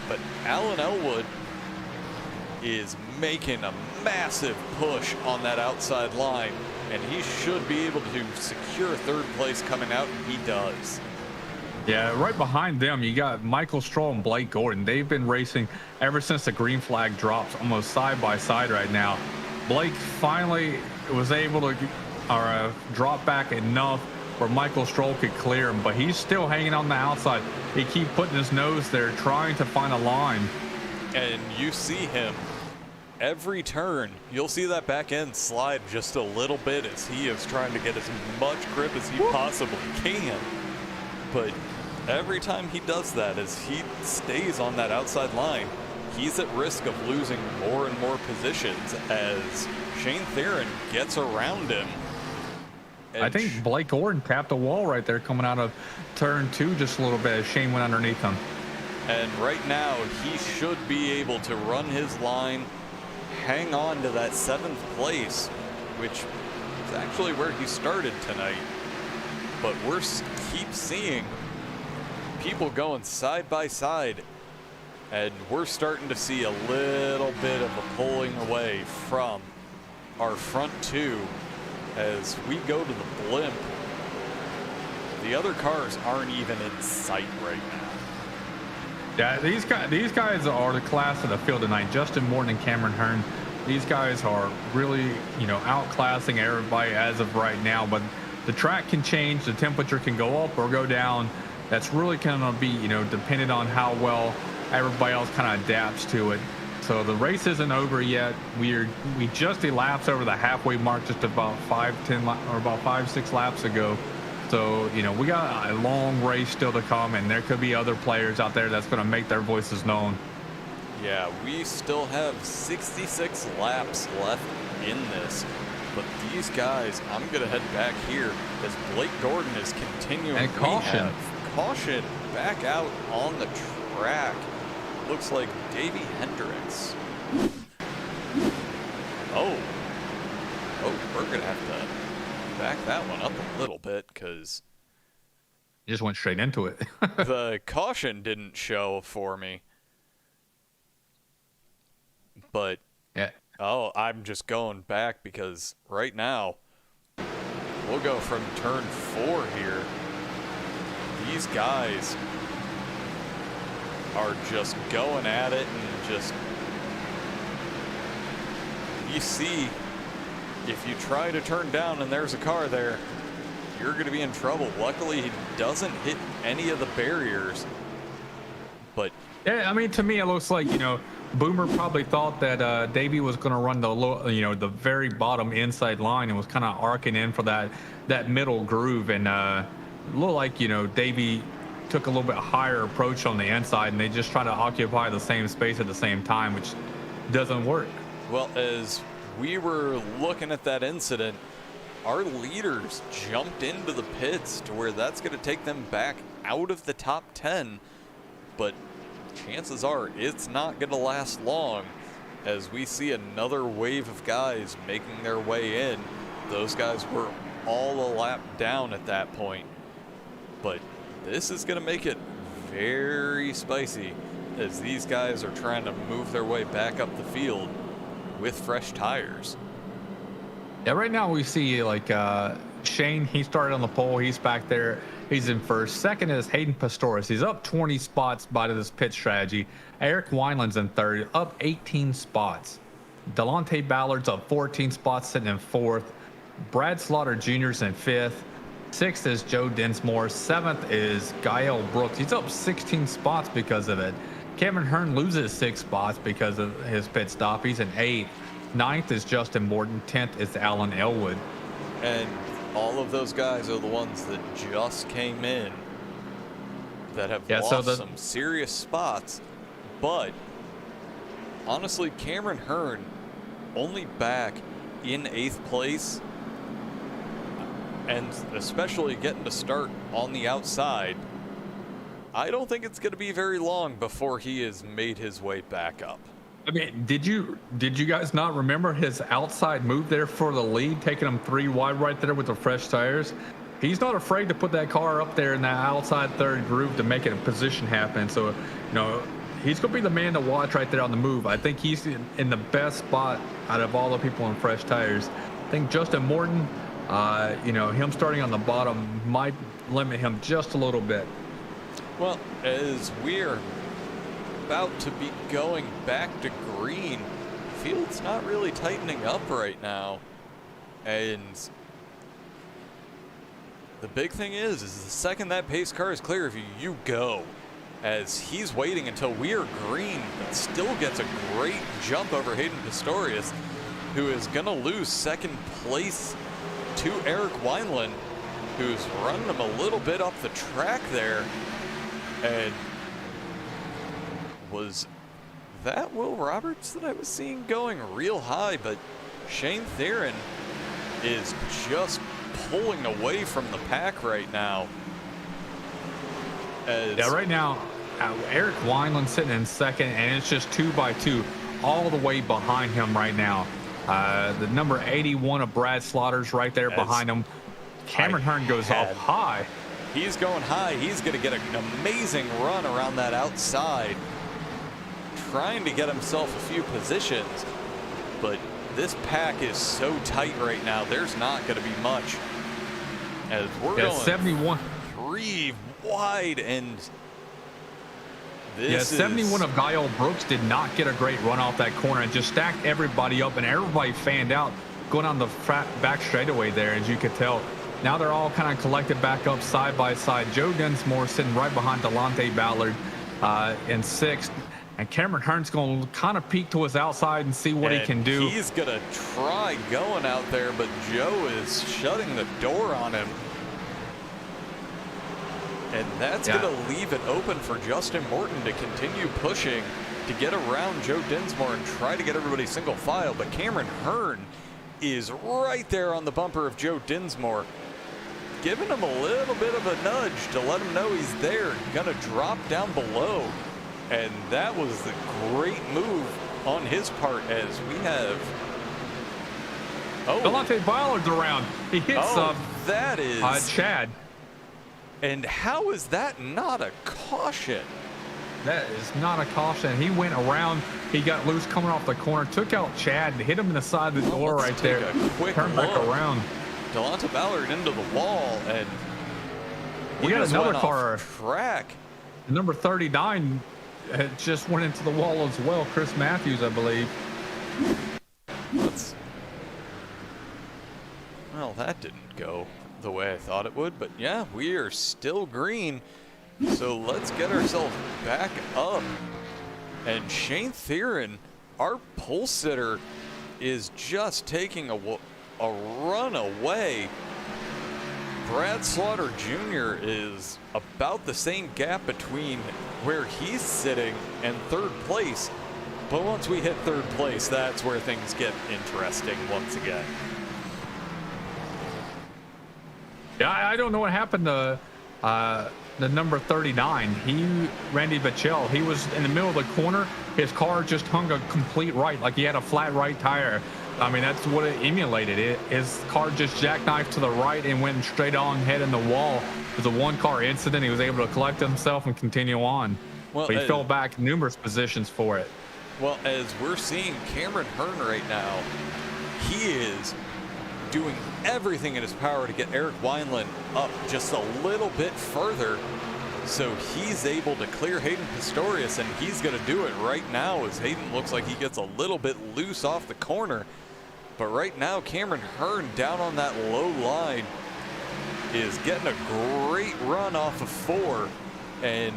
But Alan Elwood is making a massive push on that outside line, and he should be able to secure third place coming out, and he does. Yeah, right behind them, you got Michael Stroll and Blake Gordon. They've been racing ever since the green flag drops, almost side by side right now. Blake finally was able to drop back enough where Michael Stroll could clear him, but he's still hanging on the outside. He keeps putting his nose there, trying to find a line. And you see him every turn. You'll see that back end slide just a little bit as he is trying to get as much grip as he possibly can. But every time he does that, as he stays on that outside line, he's at risk of losing more and more positions as Shane Theron gets around him. And I think Blake Gordon tapped the wall right there coming out of turn 2 just a little bit as Shane went underneath him. And right now, he should be able to run his line, hang on to that 7th place, which is actually where he started tonight. But we're keep seeing people going side by side, and we're starting to see a little bit of a pulling away from our front 2 as we go to the blimp. The other cars aren't even in sight right now. Yeah, these guys are the class of the field tonight. Justin Morton and Cameron Hearn, these guys are really, you know, outclassing everybody as of right now. But the track can change, the temperature can go up or go down. That's really kind of be, you know, dependent on how well everybody else kind of adapts to it. So the race isn't over yet. We just elapsed over the halfway mark just about 5-6 laps ago. So, you know, we got a long race still to come, and there could be other players out there that's going to make their voices known. Yeah, we still have 66 laps left in this. But these guys, I'm going to head back here as Blake Gordon is continuing. And caution. Caution back out on the track. Looks like Davey Hendricks. Oh, we're going to have to back that one up a little bit because you just went straight into it. the caution didn't show for me. But yeah. Oh, I'm just going back because right now we'll go from turn 4 here. These guys are just going at it, and just, you see, if you try to turn down and there's a car there, you're going to be in trouble. Luckily, he doesn't hit any of the barriers. But yeah, I mean, to me, it looks like, you know, Boomer probably thought that Davey was going to run the low, you know, the very bottom inside line and was kind of arcing in for that middle groove, and looked like, you know, Davey took a little bit higher approach on the inside, and they just try to occupy the same space at the same time, which doesn't work. Well, as we were looking at that incident, our leaders jumped into the pits to where that's going to take them back out of the top 10. But chances are it's not going to last long, as we see another wave of guys making their way in. Those guys were all a lap down at that point. But this is going to make it very spicy, as these guys are trying to move their way back up the field with fresh tires. Yeah, right now we see like Shane, he started on the pole. He's back there. He's in first. Second is Hayden Pistorius. He's up 20 spots by this pit strategy. Eric Wineland's in third, up 18 spots. Delonte Ballard's up 14 spots, sitting in fourth. Brad Slaughter Jr.'s in fifth. Sixth is Joe Dinsmore. Seventh is Gael Brooks. He's up 16 spots because of it. Cameron Hearn loses 6 spots because of his pit stop. He's in eighth. Ninth is Justin Morton. 10th is Alan Elwood. And all of those guys are the ones that just came in that have lost some serious spots. But honestly, Cameron Hearn only back in 8th place, and especially getting to start on the outside, I don't think it's going to be very long before he has made his way back up. I mean, did you guys not remember his outside move there for the lead, taking him 3 wide right there with the fresh tires? He's not afraid to put that car up there in that outside third groove to make it a position happen. So, you know, he's going to be the man to watch right there on the move. I think he's in the best spot out of all the people on fresh tires. I think Justin Morton, you know, him starting on the bottom might limit him just a little bit. Well, as we're about to be going back to green, field's not really tightening up right now. And the big thing is the second that pace car is clear of you, you go. As he's waiting until we are green, but still gets a great jump over Hayden Pistorius, who is going to lose second place to Eric Wineland, who's running him a little bit up the track there. And was that Will Roberts that I was seeing going real high? But Shane Theron is just pulling away from the pack right now. Yeah, right now, Eric Wineland sitting in second, and it's just 2 by 2 all the way behind him right now. The number 81 of Brad Slaughter's right there behind him. Cameron Hearn goes off high. He's going high. He's going to get an amazing run around that outside, trying to get himself a few positions. But this pack is so tight right now, there's not going to be much. As we're going 71. 3 wide, and this 71 of Gael Brooks did not get a great run off that corner and just stacked everybody up, and everybody fanned out going on the back straightaway there, as you could tell. Now they're all kind of collected back up side by side. Joe Dinsmore sitting right behind Delonte Ballard in 6th. And Cameron Hearn's going to kind of peek to his outside and see what he can do. He's going to try going out there, but Joe is shutting the door on him. And that's going to leave it open for Justin Morton to continue pushing to get around Joe Dinsmore and try to get everybody single file. But Cameron Hearn is right there on the bumper of Joe Dinsmore, giving him a little bit of a nudge to let him know he's there, gonna drop down below. And that was the great move on his part, as we have Delonte Ballard's around. He hits that is Chad. And how is that not a caution? That is not a caution. He went around. He got loose coming off the corner, took out Chad, hit him in the side of the door right there. Turn back around. Delonte Ballard into the wall, and we got another car. Track. Number 39 just went into the wall as well. Chris Matthews, I believe. Well, that didn't go the way I thought it would, but yeah, we are still green. So let's get ourselves back up. And Shane Theron, our pole sitter, is just taking a run away. Brad Slaughter Jr. is about the same gap between where he's sitting and 3rd place. But once we hit third place, that's where things get interesting once again. Yeah, I don't know what happened to the number 39. Randy Bachel, he was in the middle of the corner. His car just hung a complete right, like he had a flat right tire. I mean, that's what it emulated. His car just jackknifed to the right and went straight on head in the wall. It was a one-car incident. He was able to collect himself and continue on. Well, but he fell back numerous positions for it. Well, as we're seeing Cameron Hearn right now, he is doing everything in his power to get Eric Wineland up just a little bit further, so he's able to clear Hayden Pistorius, and he's going to do it right now as Hayden looks like he gets a little bit loose off the corner. But right now, Cameron Hearn down on that low line is getting a great run off of 4, and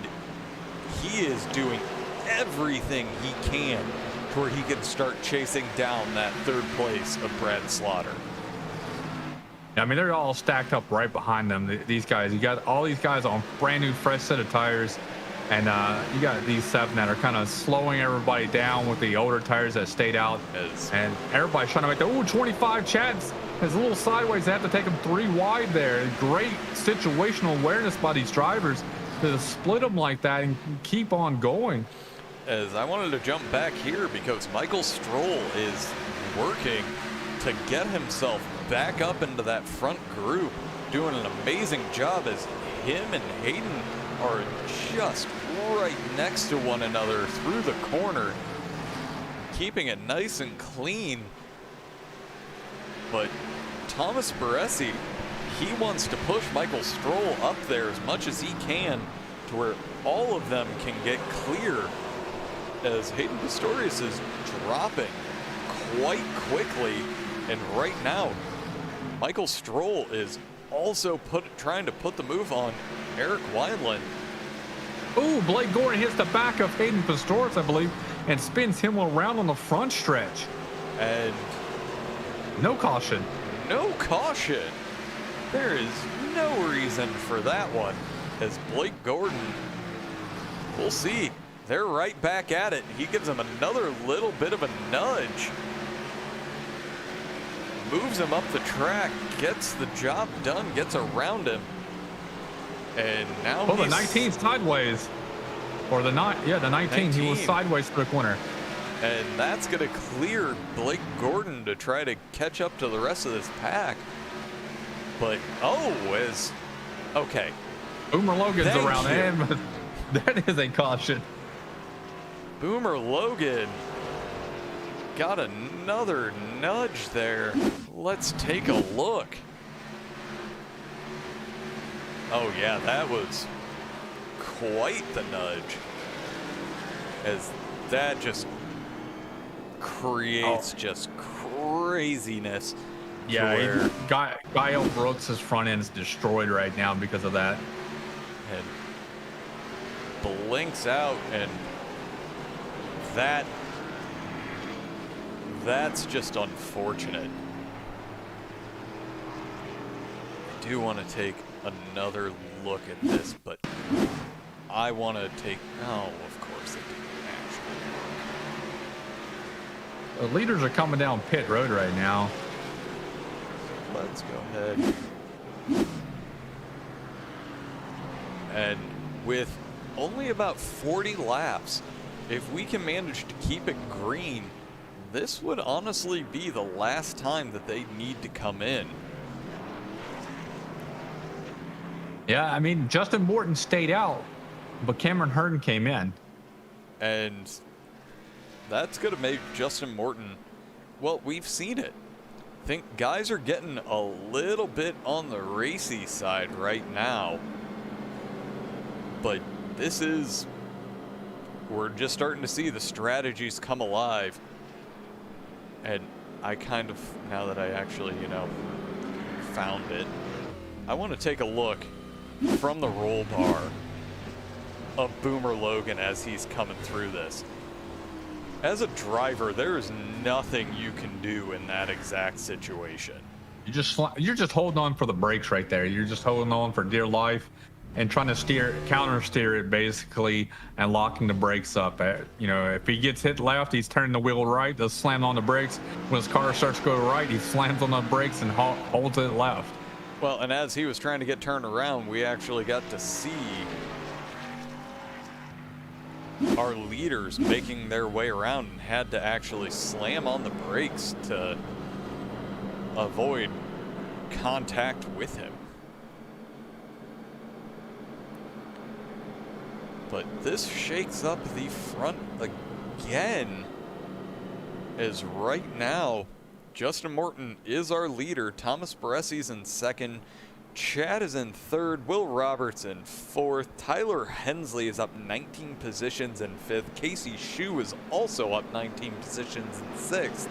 he is doing everything he can to where he can start chasing down that third place of Brad Slaughter. I mean, they're all stacked up right behind them. These guys, you got all these guys on brand new, fresh set of tires, and you got these 7 that are kind of slowing everybody down with the older tires that stayed out. And everybody's trying to make the 25 Chad's is a little sideways. They have to take them 3 wide there. Great situational awareness by these drivers to split them like that and keep on going. As I wanted to jump back here because Michael Stroll is working to get himself back up into that front group, doing an amazing job as him and Hayden are just right next to one another through the corner, keeping it nice and clean. But Thomas Baresi, he wants to push Michael Stroll up there as much as he can to where all of them can get clear, as Hayden Pistorius is dropping quite quickly. And right now, Michael Stroll is also trying to put the move on Eric Wineland. Ooh, Blake Gordon hits the back of Hayden Pistorius, I believe, and spins him around on the front stretch. And no caution. No caution. There is no reason for that one, as Blake Gordon, we'll see. They're right back at it. He gives him another little bit of a nudge. Moves him up the track, gets the job done, gets around him. And now the 19 sideways. Or the 19, he was sideways for the corner. And that's going to clear Blake Gordon to try to catch up to the rest of this pack. But, okay. Boomer Logan's around him. That is a caution. Boomer Logan got another nudge there. Let's take a look. Oh yeah, that was quite the nudge, as that just creates just craziness. Yeah, Guy Brooks' front end is destroyed right now because of that. And blinks out, and that's just unfortunate. I do want to take another look at this, but I want to take, of course they didn't actually. The leaders are coming down pit road right now. Let's go ahead. And with only about 40 laps, if we can manage to keep it green, this would honestly be the last time that they need to come in. Yeah, I mean, Justin Morton stayed out, but Cameron Hearn came in. And that's going to make Justin Morton, well, we've seen it. I think guys are getting a little bit on the racy side right now. But we're just starting to see the strategies come alive. And I kind of, now that I actually, found it, I want to take a look from the roll bar of Boomer Logan as he's coming through this. As a driver, there is nothing you can do in that exact situation. You're just holding on for the brakes right there. You're just holding on for dear life. and trying to counter steer it basically, and locking the brakes up. You know, if he gets hit left, he's turning the wheel right, does slam on the brakes. When his car starts to go right, he slams on the brakes and holds it left. Well, and as he was trying to get turned around, we actually got to see our leaders making their way around and had to actually slam on the brakes to avoid contact with him. But this shakes up the front again, as right now Justin Morton is our leader. Thomas Baressi's in second. Chad is in third. Will Roberts in fourth. Tyler Hensley is up 19 positions in fifth. Casey Shue is also up 19 positions in sixth.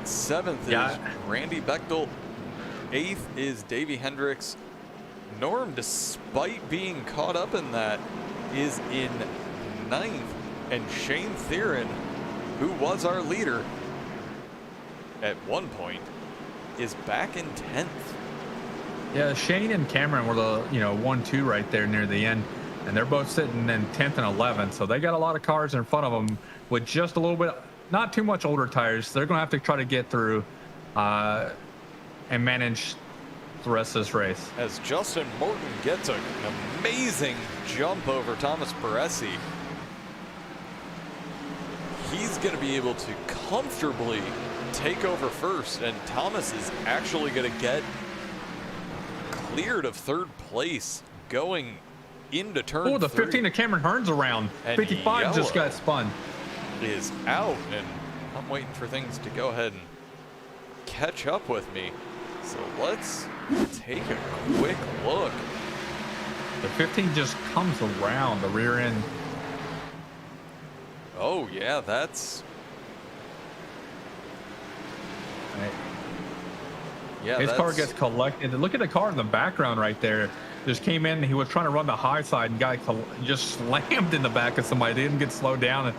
Seventh is Randy Bechtel. Eighth is Davey Hendricks. Norm, despite being caught up in that, is in ninth. And Shane Theron, who was our leader at one point, is back in 10th. Yeah, Shane and Cameron were the 1-2 right there near the end, and they're both sitting in 10th and 11th. So they got a lot of cars in front of them with just a little bit, not too much older tires. They're going to have to try to get through and manage the rest of this race. As Justin Morton gets an amazing jump over Thomas Baresi, he's going to be able to comfortably take over first, and Thomas is actually going to get cleared of third place going into turn 3. Oh, the 15 of Cameron Hearn's around. And 55 just got spun. Is out, and I'm waiting for things to go ahead and catch up with me. So let's take a quick look. The 15 just comes around the rear end. Oh yeah, that's... Yeah, his car gets collected. Look at the car in the background right there. Just came in. He was trying to run the high side and got just slammed in the back of somebody. Didn't get slowed down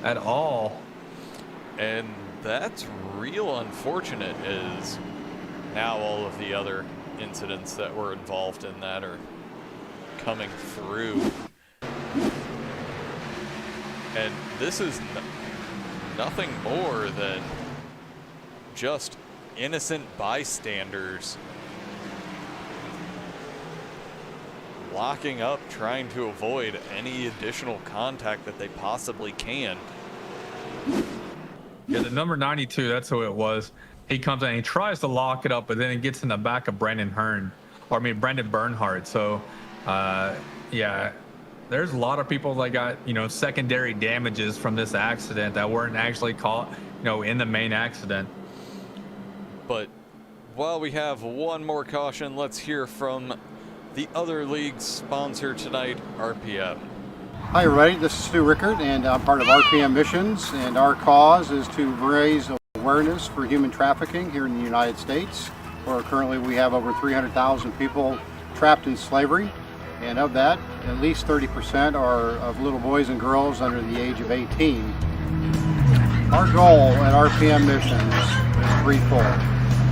at all. And that's real unfortunate, is now all of the other incidents that were involved in that are coming through. And this is nothing more than just innocent bystanders locking up, trying to avoid any additional contact that they possibly can. Yeah, the number 92, that's who it was. He comes in and he tries to lock it up, but then he gets in the back of Brandon Bernhardt. So, yeah, there's a lot of people that got, secondary damages from this accident that weren't actually caught, in the main accident. But while we have one more caution, let's hear from the other league's sponsor tonight, RPM. Hi everybody, this is Stu Rickard, and I'm part of RPM Missions, and our cause is to raise awareness for human trafficking here in the United States, where currently we have over 300,000 people trapped in slavery, and of that, at least 30% are of little boys and girls under the age of 18. Our goal at RPM Missions is threefold.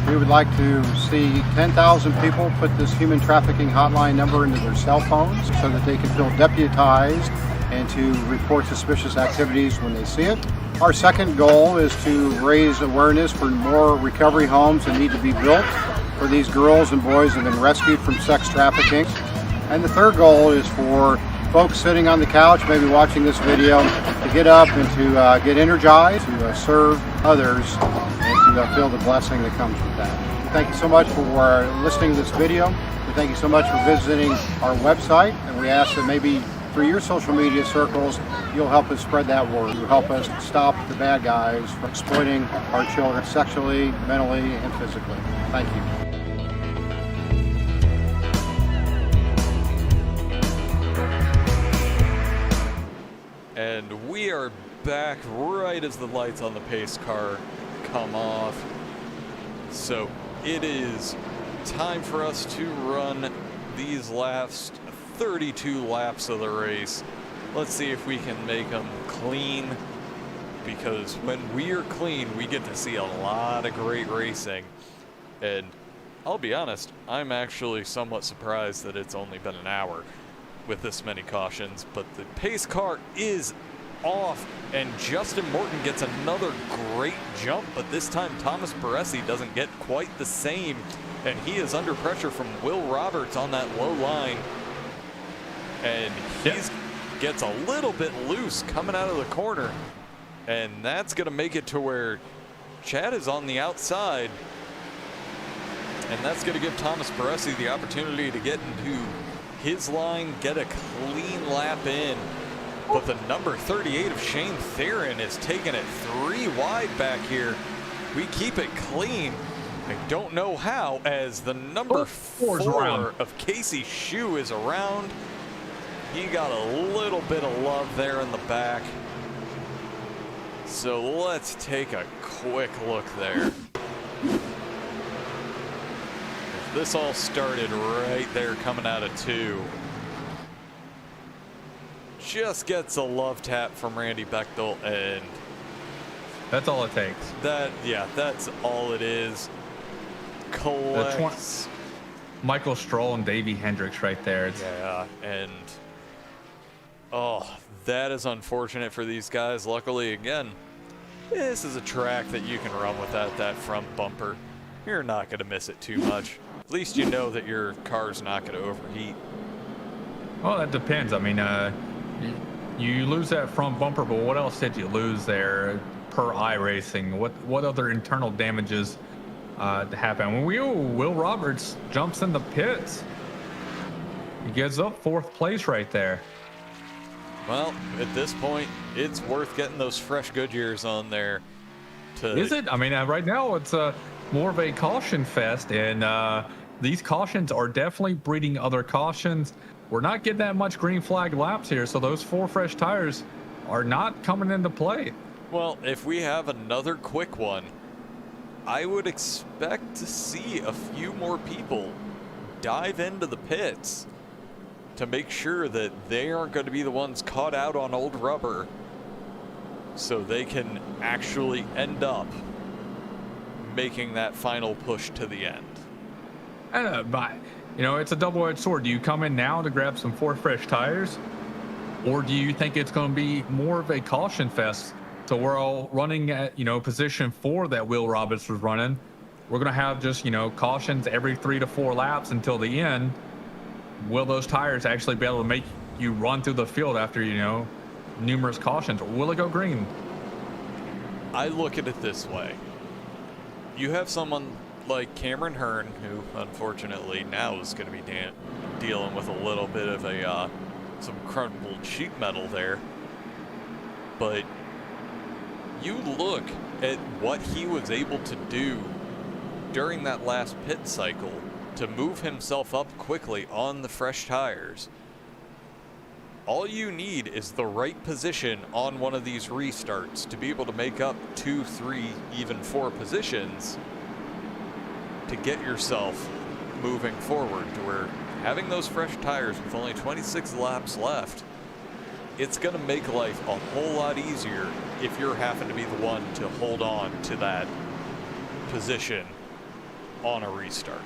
We would like to see 10,000 people put this human trafficking hotline number into their cell phones so that they can feel deputized and to report suspicious activities when they see it. Our second goal is to raise awareness for more recovery homes that need to be built for these girls and boys that have been rescued from sex trafficking. And the third goal is for folks sitting on the couch, maybe watching this video, to get up and to get energized, to serve others, and to feel the blessing that comes with that. Thank you so much for listening to this video. And thank you so much for visiting our website. And we ask that maybe through your social media circles, you'll help us spread that word. You'll help us stop the bad guys from exploiting our children sexually, mentally, and physically. Thank you. And we are back right as the lights on the pace car come off. So it is time for us to run these last 32 laps of the race. Let's see if we can make them clean, because when we are clean, we get to see a lot of great racing. And I'll be honest, I'm actually somewhat surprised that it's only been an hour with this many cautions, but the pace car is off, and Justin Morton gets another great jump, but this time Thomas Baresi doesn't get quite the same, and he is under pressure from Will Roberts on that low line, and he gets a little bit loose coming out of the corner, and that's going to make it to where Chad is on the outside, and that's going to give Thomas Baresi the opportunity to get into his line, get a clean lap in. But the number 38 of Shane Theron is taking it 3 wide back here. We keep it clean. I don't know how, as the number 4 of Casey Shue is around. He got a little bit of love there in the back. So let's take a quick look there. This all started right there coming out of 2. Just gets a love tap from Randy Bechtel, and that's all it takes. That's all it is. Collects Michael Stroll and Davey Hendricks right there. And that is unfortunate for these guys. Luckily, again, this is a track that you can run without that front bumper. You're not going to miss it too much. At least you know that your car's not going to overheat. Well, that depends. I mean, you lose that front bumper, but what else did you lose there per iRacing? What other internal damages happen? When Will Roberts jumps in the pits, he gives up 4th place right there. Well, at this point, it's worth getting those fresh Goodyears on there. Is it? I mean, right now it's more of a caution fest, and these cautions are definitely breeding other cautions. We're not getting that much green flag laps here, so those 4 fresh tires are not coming into play. Well, if we have another quick one, I would expect to see a few more people dive into the pits to make sure that they aren't going to be the ones caught out on old rubber, so they can actually end up making that final push to the end. But it's a double-edged sword. Do you come in now to grab some 4 fresh tires, or do you think it's going to be more of a caution fest? So we're all running at position 4 that Will Roberts was running. We're going to have just cautions every 3 to 4 laps until the end. Will those tires actually be able to make you run through the field after numerous cautions, or will it go green? I look at it this way. You have someone like Cameron Hearn, who unfortunately now is going to be dealing with a little bit of some crumpled sheet metal there. But you look at what he was able to do during that last pit cycle to move himself up quickly on the fresh tires. All you need is the right position on one of these restarts to be able to make up 2, 3, even 4 positions to get yourself moving forward to where having those fresh tires with only 26 laps left, it's going to make life a whole lot easier if you're having to be the one to hold on to that position on a restart.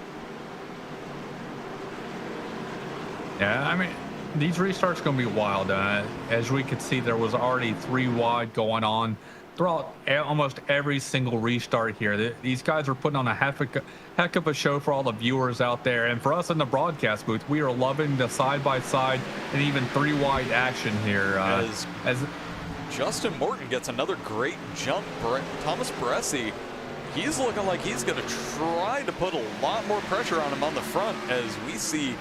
Yeah, I mean, these restarts going to be wild. As we could see, there was already 3 wide going on throughout almost every single restart here. These guys are putting on a heck of a show for all the viewers out there. And for us in the broadcast booth, we are loving the side-by-side and even 3 wide action here. As Justin Morton gets another great jump. Thomas Baresi, he's looking like he's going to try to put a lot more pressure on him on the front, as we see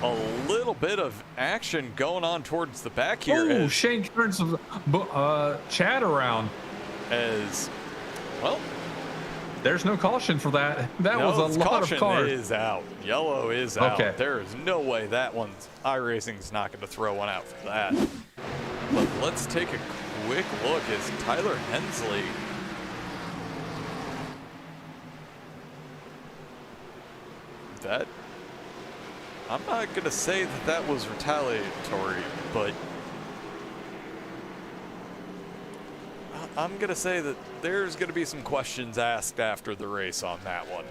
a little bit of action going on towards the back here. Oh, Shane turns Chad around. As well, there's no caution for that. That was a lot of cars. Caution is out. Yellow is out. Okay. There is no way that one's iRacing's not going to throw one out for that. But let's take a quick look as Tyler Hensley I'm not going to say that was retaliatory, but I'm going to say that there's going to be some questions asked after the race on that one.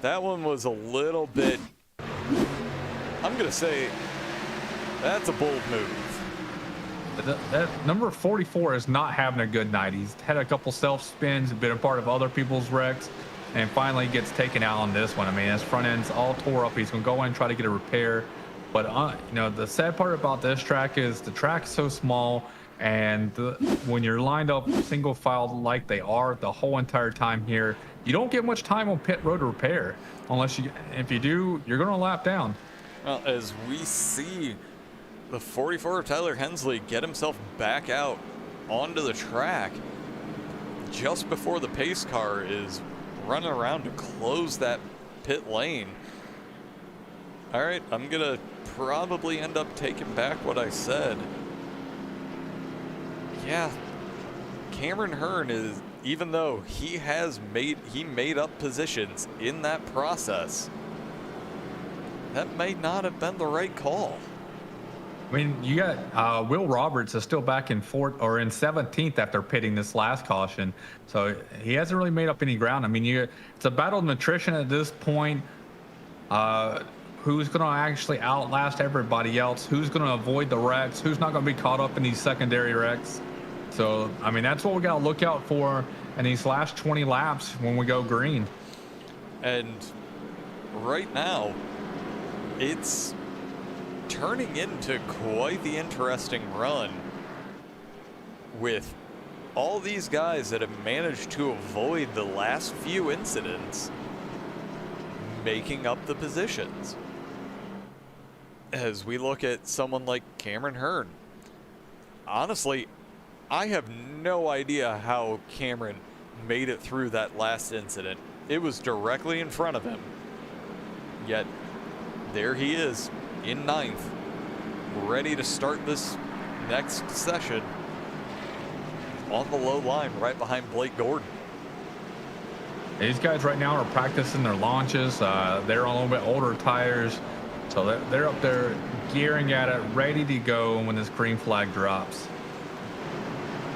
That one was a little bit, I'm going to say, that's a bold move. That number 44 is not having a good night. He's had a couple self spins, been a part of other people's wrecks, and finally gets taken out on this one. I mean, his front end's all tore up. He's going to go in and try to get a repair. But, you know, the sad part about this track is the track's so small, and when you're lined up single file like they are the whole entire time here, you don't get much time on pit road to repair. If you do, you're going to lap down. Well, as we see the 44 of Tyler Hensley get himself back out onto the track just before the pace car is running around to close that pit lane. All right, I'm gonna probably end up taking back what I said. Yeah, Cameron Hearn is, even though he made up positions in that process, that may not have been the right call. I mean, you got Will Roberts is still back in 17th after pitting this last caution, so he hasn't really made up any ground. I mean, it's a battle of attrition at this point. Who's going to actually outlast everybody else? Who's going to avoid the wrecks? Who's not going to be caught up in these secondary wrecks? So, I mean, that's what we got to look out for in these last 20 laps when we go green. And right now, it's turning into quite the interesting run with all these guys that have managed to avoid the last few incidents making up the positions. As we look at someone like Cameron Hearn, honestly, I have no idea how Cameron made it through that last incident. It was directly in front of him, yet there he is in 9th, ready to start this next session on the low line right behind Blake Gordon. These guys right now are practicing their launches. They're on a little bit older tires, so they're up there gearing at it, ready to go when this green flag drops.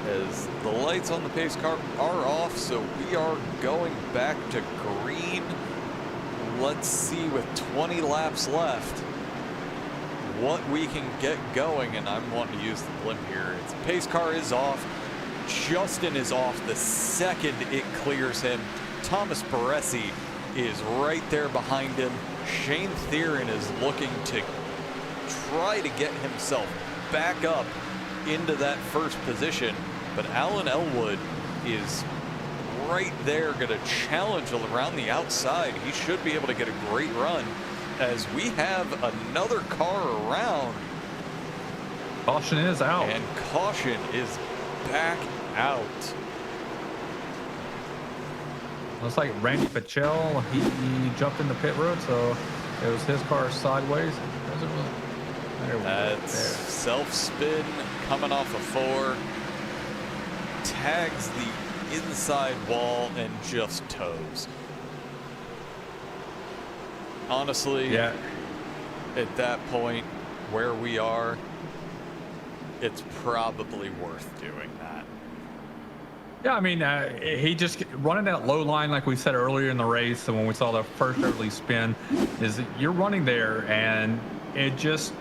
As the lights on the pace car are off, so we are going back to green. Let's see, with 20 laps left, what we can get going, and I'm wanting to use the blimp here. Its pace car is off. Justin is off the second it clears him. Thomas Baresi is right there behind him. Shane Theron is looking to try to get himself back up into that first position, but Alan Elwood is right there, going to challenge around the outside. He should be able to get a great run as we have another car around. Caution is out. And caution is back out. Looks like Randy Pachel, he jumped in the pit road, so it was his car sideways. That's self-spin coming off a 4. Tags the inside wall and just toes. Honestly, yeah, at that point where we are, it's probably worth doing that. Yeah, I mean, he just running that low line like we said earlier in the race, and when we saw the first early spin, is that you're running there, and it just,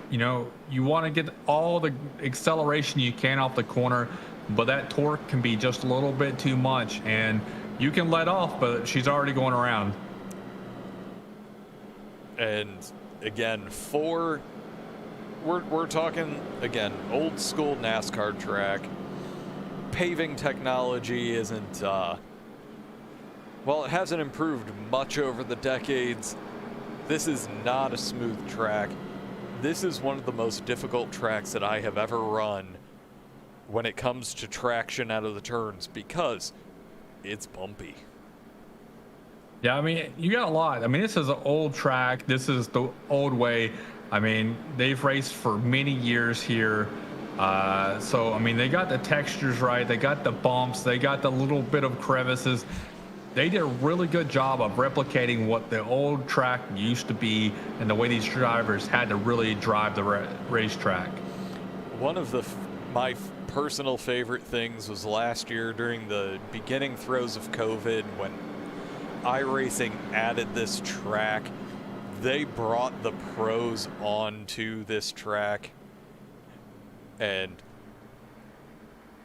you know, you want to get all the acceleration you can off the corner, but that torque can be just a little bit too much, and you can let off, but she's already going around. And again, we're talking again old school NASCAR track. Paving technology isn't well, it hasn't improved much over the decades. This is not a smooth track. This is one of the most difficult tracks that I have ever run when it comes to traction out of the turns, because it's bumpy. Yeah, I mean, you got a lot. I mean, this is an old track. This is the old way. I mean, they've raced for many years here. So, I mean, they got the textures right. They got the bumps. They got the little bit of crevices. They did a really good job of replicating what the old track used to be and the way these drivers had to really drive the racetrack. One of my personal favorite things was last year during the beginning throes of COVID, when iRacing added this track, they brought the pros onto this track. And,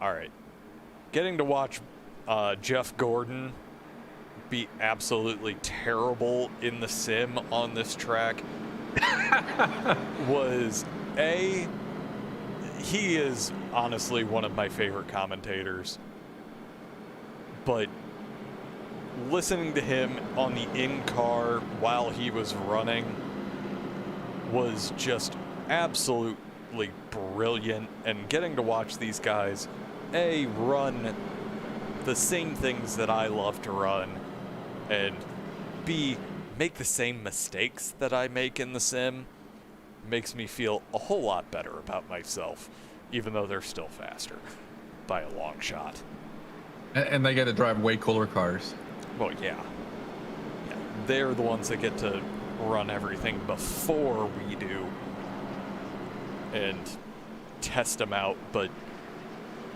all right, getting to watch Jeff Gordon be absolutely terrible in the sim on this track was he is honestly one of my favorite commentators, but listening to him on the in-car while he was running was just absolutely brilliant, and getting to watch these guys run the same things that I love to run, and make the same mistakes that I make in the sim makes me feel a whole lot better about myself, even though they're still faster by a long shot. And they get to drive way cooler cars. Well, yeah. They're the ones that get to run everything before we do and test them out. But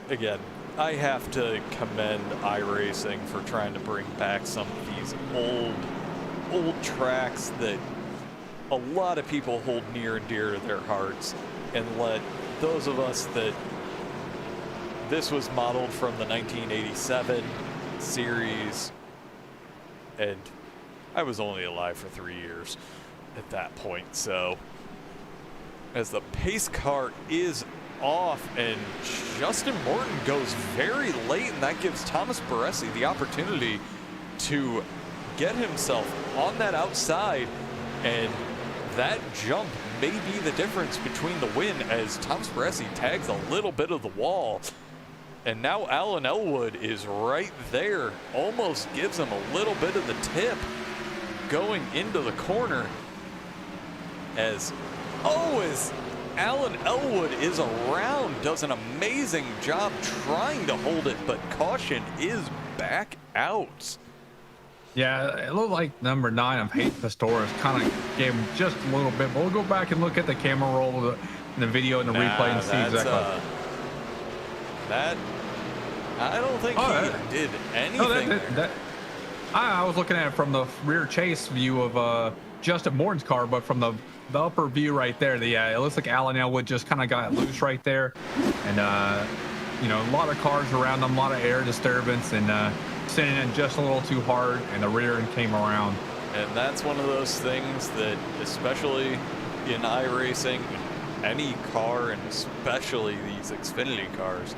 again, I have to commend iRacing for trying to bring back some of these old tracks that a lot of people hold near and dear to their hearts, and let those of us that this was modeled from the 1987 series, and I was only alive for 3 years at that point. So as the pace car is off and Justin Morton goes very late, and that gives Thomas Baresi the opportunity to get himself on that outside, and that jump may be the difference between the win, as Thomas Baresi tags a little bit of the wall. And now Alan Elwood is right there, almost gives him a little bit of the tip going into the corner, as Alan Elwood is around, does an amazing job trying to hold it, but caution is back out. Yeah, it looked like number 9 of Hayden Pistorius kind of gave him just a little bit, but we'll go back and look at the camera roll, the video, and the replay and see exactly. That, I don't think he did anything there. I was looking at it from the rear chase view of Justin Morton's car, but from the upper view right there, it looks like Alan Elwood just kind of got loose right there. And, a lot of cars around them, a lot of air disturbance, and sending in just a little too hard, and the rear end came around. And that's one of those things that, especially in iRacing, any car, and especially these Xfinity cars,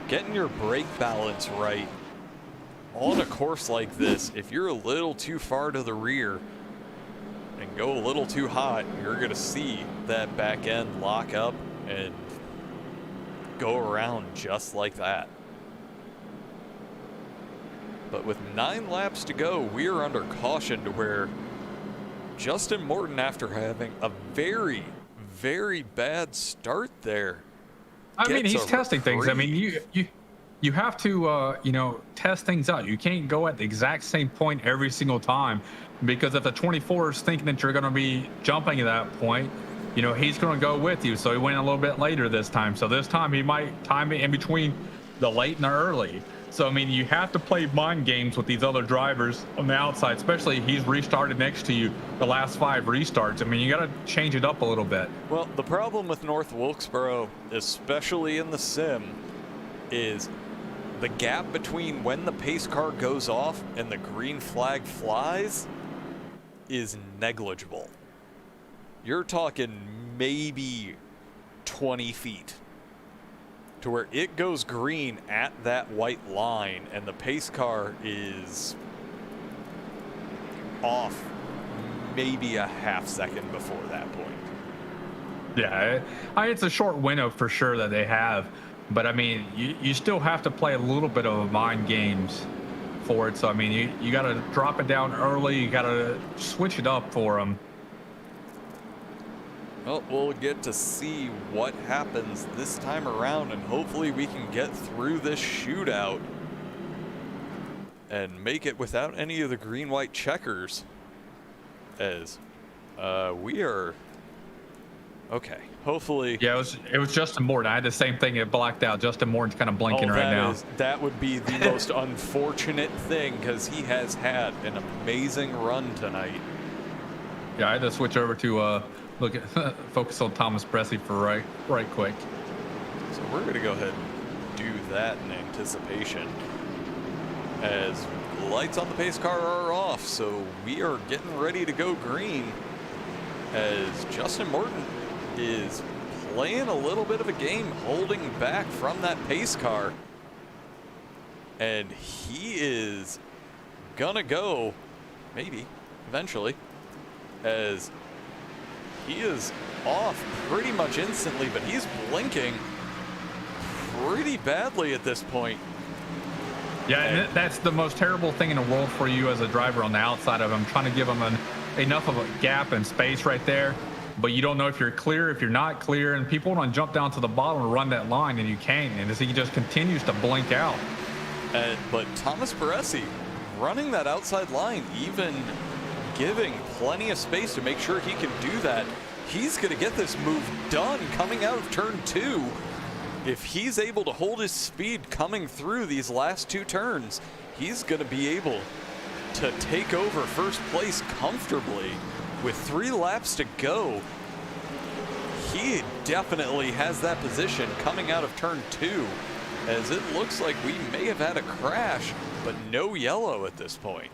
getting your brake balance right on a course like this, if you're a little too far to the rear and go a little too hot, you're going to see that back end lock up and go around just like that. But with 9 laps to go, we are under caution, to where Justin Morton, after having a very, very bad start there, I mean, he's testing things. I mean, you have to test things out. You can't go at the exact same point every single time, because if the 24 is thinking that you're going to be jumping at that point, he's going to go with you. So he went a little bit later this time. So this time he might time it in between the late and the early. So, I mean, you have to play mind games with these other drivers on the outside, especially he's restarted next to you the last 5 restarts. I mean, you got to change it up a little bit. Well, the problem with North Wilkesboro, especially in the sim, is the gap between when the pace car goes off and the green flag flies is negligible. You're talking maybe 20 feet. To where it goes green at that white line, and the pace car is off maybe a half second before that point. Yeah, it's a short window for sure that they have, but I mean, you still have to play a little bit of mind games for it. So I mean, you got to drop it down early. You got to switch it up for them. Well, we'll get to see what happens this time around, and hopefully we can get through this shootout and make it without any of the green-white checkers, as we are Okay, hopefully. Yeah, it was Justin Morton. I had the same thing. It blacked out. Justin Morton's kind of blinking right now. That would be the most unfortunate thing because he has had an amazing run tonight. Yeah, I had to switch over to look at focus on Thomas Bressy for right quick. So we're going to go ahead and do that in anticipation as lights on the pace car are off. So we are getting ready to go green as Justin Morton is playing a little bit of a game, holding back from that pace car. And he is gonna go, maybe, eventually, as he is off pretty much instantly, but he's blinking pretty badly at this point. Yeah, and that's the most terrible thing in the world for you as a driver on the outside of him, trying to give him enough of a gap and space right there. But you don't know if you're clear, if you're not clear, and people want to jump down to the bottom and run that line, and you can't. And as he just continues to blink out. But Thomas Baresi running that outside line, even giving plenty of space to make sure he can do that. He's going to get this move done coming out of turn 2. If he's able to hold his speed coming through these last 2 turns, he's going to be able to take over first place comfortably. With 3 laps to go, he definitely has that position coming out of turn 2, as it looks like we may have had a crash, but no yellow at this point.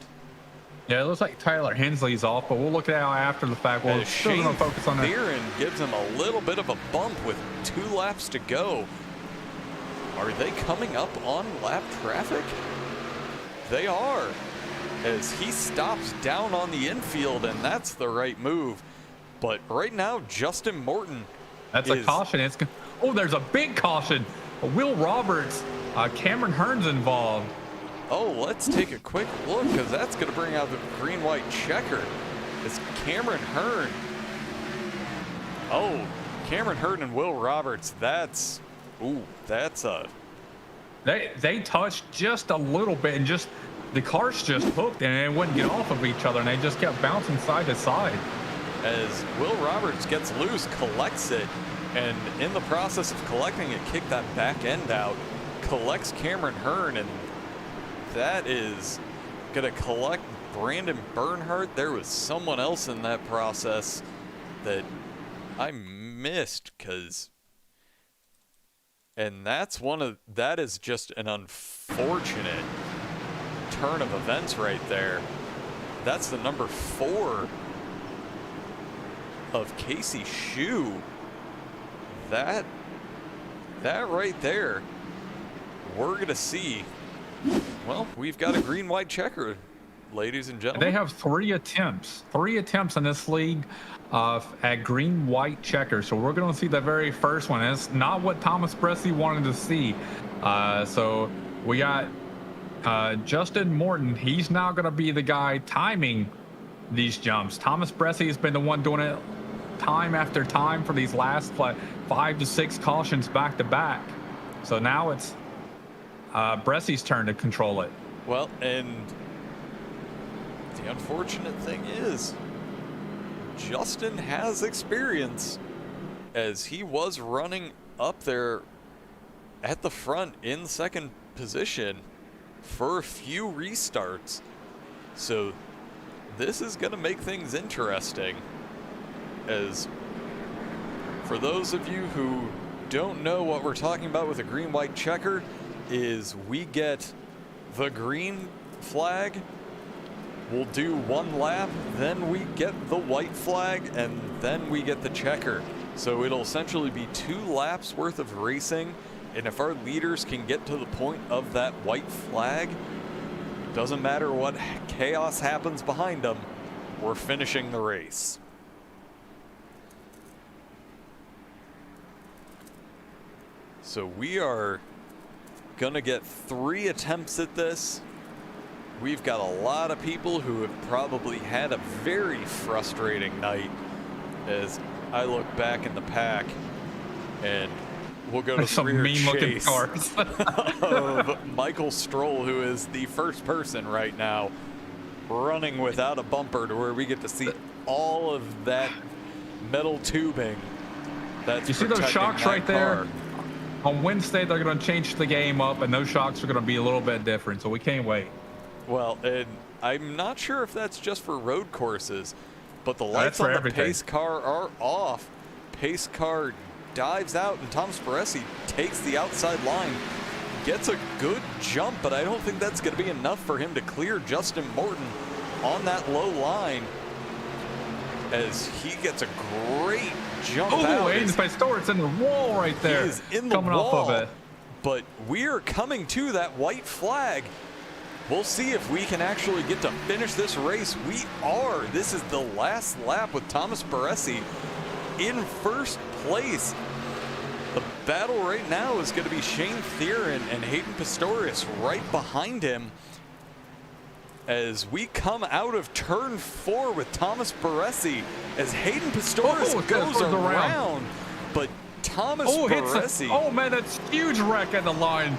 Yeah, it looks like Tyler Hensley's off, but we'll look at how after the fact. We'll still gonna focus on that. Theron gives him a little bit of a bump with 2 laps to go. Are they coming up on lap traffic? They are, as he stops down on the infield, and that's the right move. But right now, Justin Morton. That's a caution. There's a big caution. Will Roberts, Cameron Hearn's involved. Oh, let's take a quick look, because that's going to bring out the green-white checker. It's Cameron Hearn. Oh, Cameron Hearn and Will Roberts. That's a. They touched just a little bit, and just the cars just hooked, and it wouldn't get off of each other, and they just kept bouncing side to side. As Will Roberts gets loose, collects it, and in the process of collecting it, kicked that back end out, collects Cameron Hearn, and that is going to collect Brandon Bernhardt. There was someone else in that process that I missed, and that is just an unfortunate turn of events right there. That's the number 4 of Casey Shue. That right there, we're gonna see. Well, we've got a green-white checker, ladies and gentlemen. They have 3 attempts in this league at green-white checker. So we're going to see the very first one. It's not what Thomas Bressy wanted to see. So we got Justin Morton. He's now going to be the guy timing these jumps. Thomas Bressy has been the one doing it time after time for these last 5 to 6 cautions back to back. So now it's Bressy's turn to control it. Well, and the unfortunate thing is Justin has experience, as he was running up there at the front in second position for a few restarts. So this is going to make things interesting, as for those of you who don't know what we're talking about with a green-white checker, is we get the green flag, we'll do 1 lap, then we get the white flag, and then we get the checker. So it'll essentially be 2 laps worth of racing, and if our leaders can get to the point of that white flag, doesn't matter what chaos happens behind them, we're finishing the race. So we are gonna get 3 attempts at this. We've got a lot of people who have probably had a very frustrating night, as I look back in the pack, and we'll go to the rear chase of Michael Stroll, who is the first person right now running without a bumper, to where we get to see all of that metal tubing That's You see those protecting shocks that right there? car. On Wednesday, they're going to change the game up, and those shocks are going to be a little bit different, so we can't wait. Well, and I'm not sure if that's just for road courses, but the lights for on the everything. pace car are off. Pace car dives out, and Thomas Baresi takes the outside line, gets a good jump, but I don't think that's going to be enough for him to clear Justin Morton on that low line, as he gets a great jump out. Oh, Aiden's Pastore's in the wall right there. He is in the coming wall, off of it. but we're coming to that white flag. We'll see if we can actually get to finish this race. We are. This is the last lap with Thomas Baresi in first place. The battle right now is going to be Shane Theron and Hayden Pistorius right behind him as we come out of turn 4 with Thomas Baresi as Hayden Pistorius goes around. But Thomas Baresi. Oh man, that's huge wreck at the line.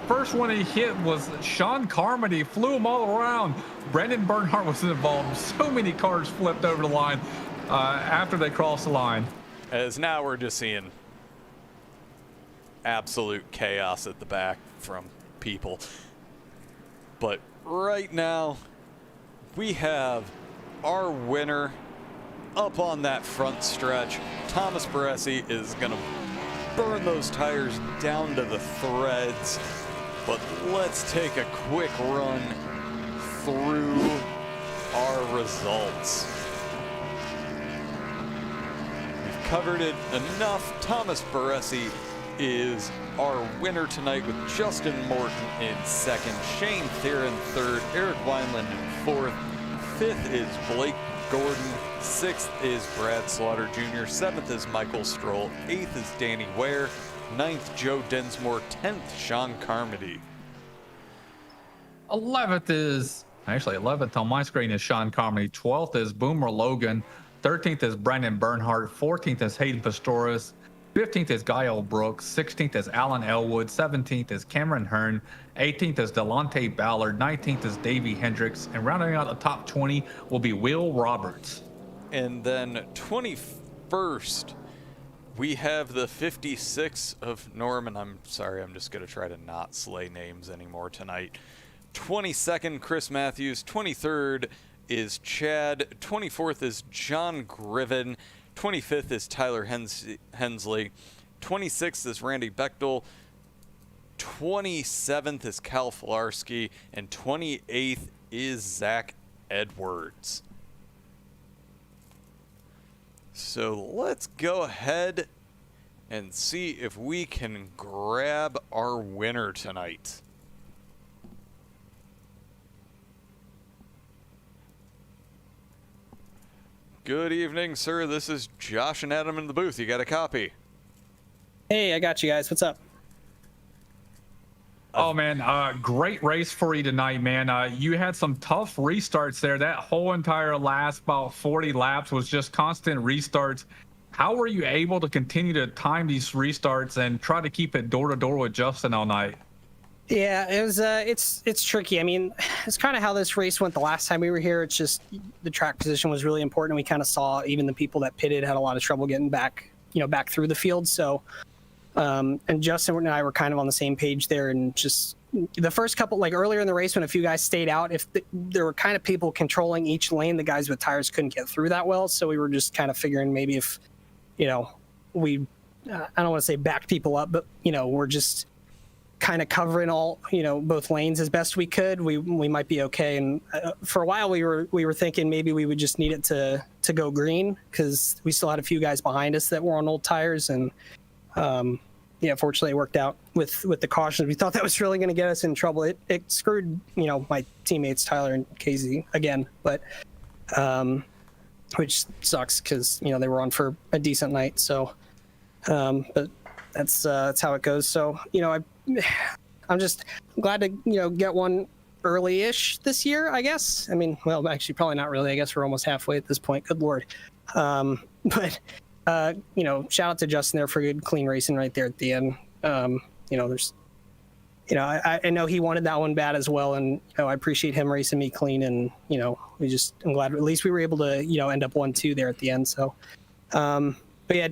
First one he hit was Sean Carmody, flew him all around. Brandon Bernhardt was involved. So many cars flipped over the line after they crossed the line. As now we're just seeing absolute chaos at the back from people. But right now, we have our winner up on that front stretch. Thomas Baresi is going to burn those tires down to the threads. But let's take a quick run through our results. We've covered it enough. Thomas Baresi is our winner tonight with Justin Morton in second, Shane Theron third, Eric Wineland in fourth, fifth is Blake Gordon, sixth is Brad Slaughter Jr., seventh is Michael Stroll, eighth is Danny Ware, ninth Joe Densmore, 10th Sean Carmody. 11th on my screen is Sean Carmody, 12th is Boomer Logan, 13th is Brandon Bernhardt, 14th is Hayden Pistorius, 15th is Guy Brooks, 16th is Alan Elwood, 17th is Cameron Hearn, 18th is Delonte Ballard, 19th is Davey Hendricks, and rounding out the top 20 will be Will Roberts. And then 21st, we have the 56 of Norman. I'm sorry, I'm just going to try to not slay names anymore tonight. 22nd, Chris Matthews. 23rd is Chad. 24th is John Griven. 25th is Tyler Hensley. 26th is Randy Bechtel. 27th is Cal Filarski. And 28th is Zach Edwards. So let's go ahead and see if we can grab our winner tonight. Good evening, sir. This is Josh and Adam in the booth. You got a copy? Hey, I got you guys. What's up? Oh man, great race for you tonight, man. You had some tough restarts there. That whole entire last about 40 laps was just constant restarts. How were you able to continue to time these restarts and try to keep it door to door with Justin all night? Yeah, it was. It's tricky. I mean, it's kind of how this race went the last time we were here. It's just the track position was really important. We kind of saw even the people that pitted had a lot of trouble getting back, back through the field. So, and Justin and I were kind of on the same page there. And just the first couple, like earlier in the race, when a few guys stayed out, there were kind of people controlling each lane, the guys with tires couldn't get through that well. So we were just kind of figuring maybe if, we, I don't want to say back people up, but we're just kind of covering all both lanes as best we could, we might be okay. And for a while we were thinking maybe we would just need it to go green, because we still had a few guys behind us that were on old tires. And fortunately it worked out with the cautions. We thought that was really going to get us in trouble. It screwed my teammates Tyler and Casey again, but which sucks because they were on for a decent night. So but that's how it goes. So I'm just glad to get one early-ish this year, I guess. I mean, well, actually probably not really. I guess we're almost halfway at this point. Good Lord. But shout out to Justin there for good clean racing right there at the end. There's I know he wanted that one bad as well, and I appreciate him racing me clean, and I'm glad at least we were able to end up 1-2 there at the end. So but But yeah,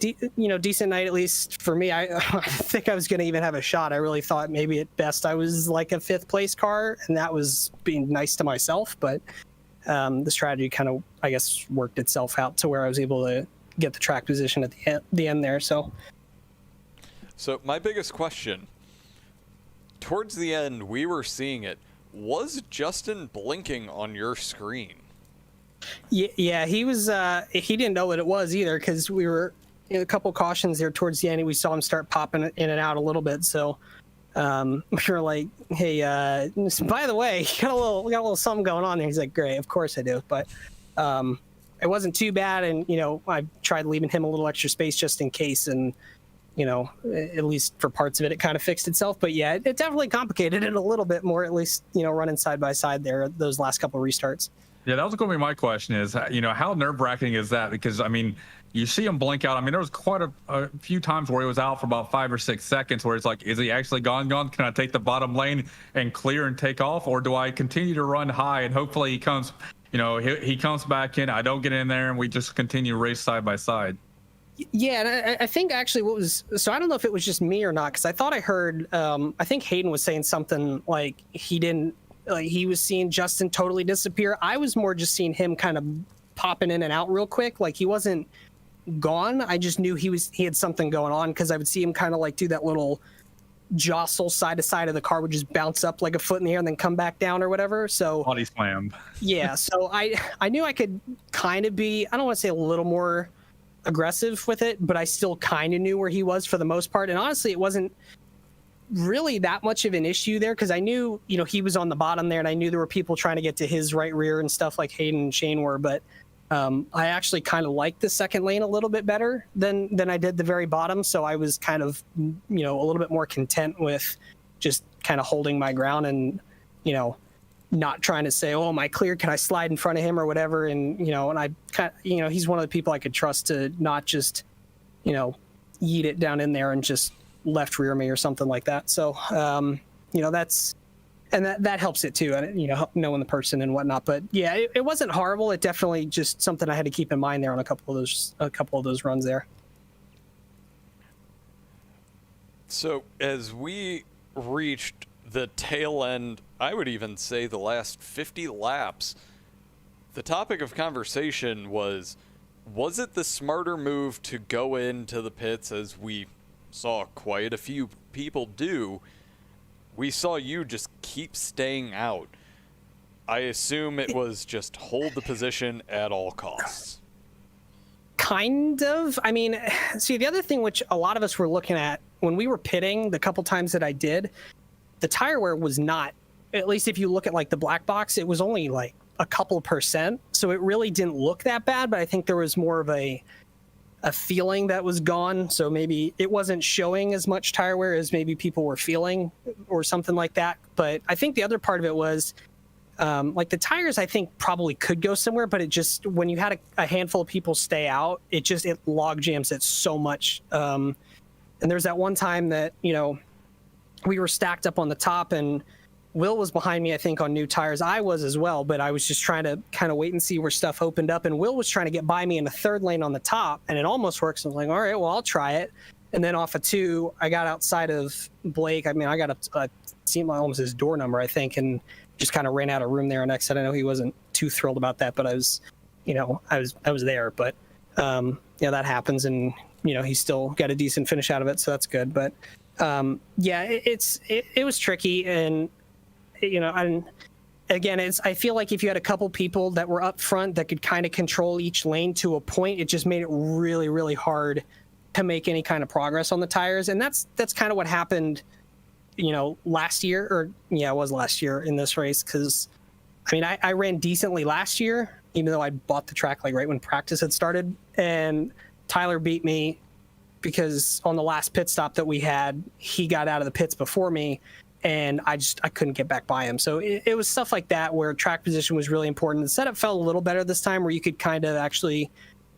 decent night, at least for me. I think I was going to even have a shot. I really thought maybe at best I was like a 5th place car, and that was being nice to myself. But the strategy kind of, I guess, worked itself out to where I was able to get the track position at the end there. So my biggest question, towards the end, we were seeing it. Was Justin blinking on your screen? Yeah, he was. He didn't know what it was either, because we were a couple cautions there towards the end, and we saw him start popping in and out a little bit. So we were like, "Hey, by the way, we got a little something going on there." He's like, "Great, of course I do," but it wasn't too bad, and I tried leaving him a little extra space just in case, and at least for parts of it, it kind of fixed itself. But yeah, it definitely complicated it a little bit more, at least running side by side there those last couple restarts. Yeah, that was going to be my question is, how nerve-wracking is that? Because, I mean, you see him blink out. I mean, there was quite a few times where he was out for about 5 or 6 seconds where it's like, is he actually gone? Can I take the bottom lane and clear and take off? Or do I continue to run high and hopefully he comes, he comes back in, I don't get in there, and we just continue to race side by side? Yeah, and I think actually so I don't know if it was just me or not, because I thought I heard, I think Hayden was saying something like he was seeing Justin totally disappear. I was more just seeing him kind of popping in and out real quick. Like he wasn't gone. I just knew he had something going on, because I would see him kind of like do that little jostle side to side of the car, would just bounce up like a foot in the air and then come back down or whatever. So body slam. Yeah. So I knew I could kind of be, I don't want to say a little more aggressive with it, but I still kind of knew where he was for the most part. And honestly, it wasn't really that much of an issue there, because I knew he was on the bottom there, and I knew there were people trying to get to his right rear and stuff like Hayden and Shane were. But I actually kind of liked the second lane a little bit better than I did the very bottom, so I was kind of a little bit more content with just kind of holding my ground and not trying to say, oh, am I clear, can I slide in front of him or whatever. And and I kind of, he's one of the people I could trust to not just yeet it down in there and just left rear me or something like that. So that's, and that helps it too, and knowing the person and whatnot. But yeah, it wasn't horrible. It definitely just something I had to keep in mind there on a couple of those runs there. So as we reached the tail end, I would even say the last 50 laps, the topic of conversation was it the smarter move to go into the pits, as we saw quite a few people do? We saw you just keep staying out. I assume it was just hold the position at all costs. Kind of. I mean, see, the other thing which a lot of us were looking at when we were pitting the couple times that I did, the tire wear was not, at least if you look at like the black box, it was only like a couple %. So it really didn't look that bad, but I think there was more of a feeling that was gone. So maybe it wasn't showing as much tire wear as maybe people were feeling or something like that. But I think the other part of it was like the tires, I think probably could go somewhere, but it just, when you had a handful of people stay out, it log jams it so much. And there's that one time that, we were stacked up on the top, and Will was behind me, I think, on new tires. I was as well, but I was just trying to kind of wait and see where stuff opened up. And Will was trying to get by me in the third lane on the top, and it almost works. I was like, all right, well, I'll try it. And then off of 2, I got outside of Blake. I mean, I got almost his door number, I think, and just kind of ran out of room there on exit. I know he wasn't too thrilled about that, but I was there. But that happens, and he still got a decent finish out of it, so that's good. But yeah, it was tricky, and and again, I feel like if you had a couple people that were up front that could kind of control each lane to a point, it just made it really, really hard to make any kind of progress on the tires. And that's kind of what happened, last year, or it was last year in this race. Cause I mean, I ran decently last year, even though I bought the track like right when practice had started, and Tyler beat me because on the last pit stop that we had, he got out of the pits before me, and I couldn't get back by him. So it was stuff like that where track position was really important. The setup felt a little better this time, where you could kind of actually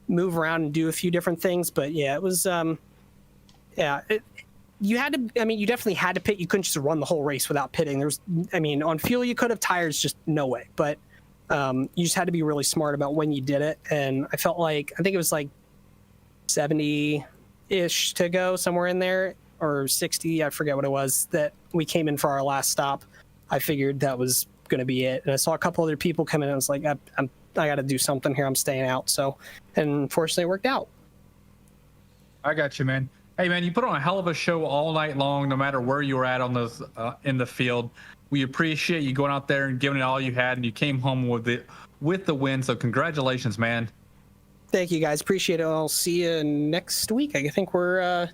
move around and do a few different things. But yeah, it was, you definitely had to pit. You couldn't just run the whole race without pitting. On fuel you could have, tires just no way. But you just had to be really smart about when you did it. And I think it was like 70-ish to go, somewhere in there, or 60, I forget what it was, that we came in for our last stop. I figured that was going to be it. And I saw a couple other people come in, and I was like, I got to do something here. I'm staying out. So, and unfortunately, it worked out. I got you, man. Hey, man, you put on a hell of a show all night long, no matter where you were at on those in the field. We appreciate you going out there and giving it all you had, and you came home with the win. So congratulations, man. Thank you, guys. Appreciate it. I'll see you next week. I think we're at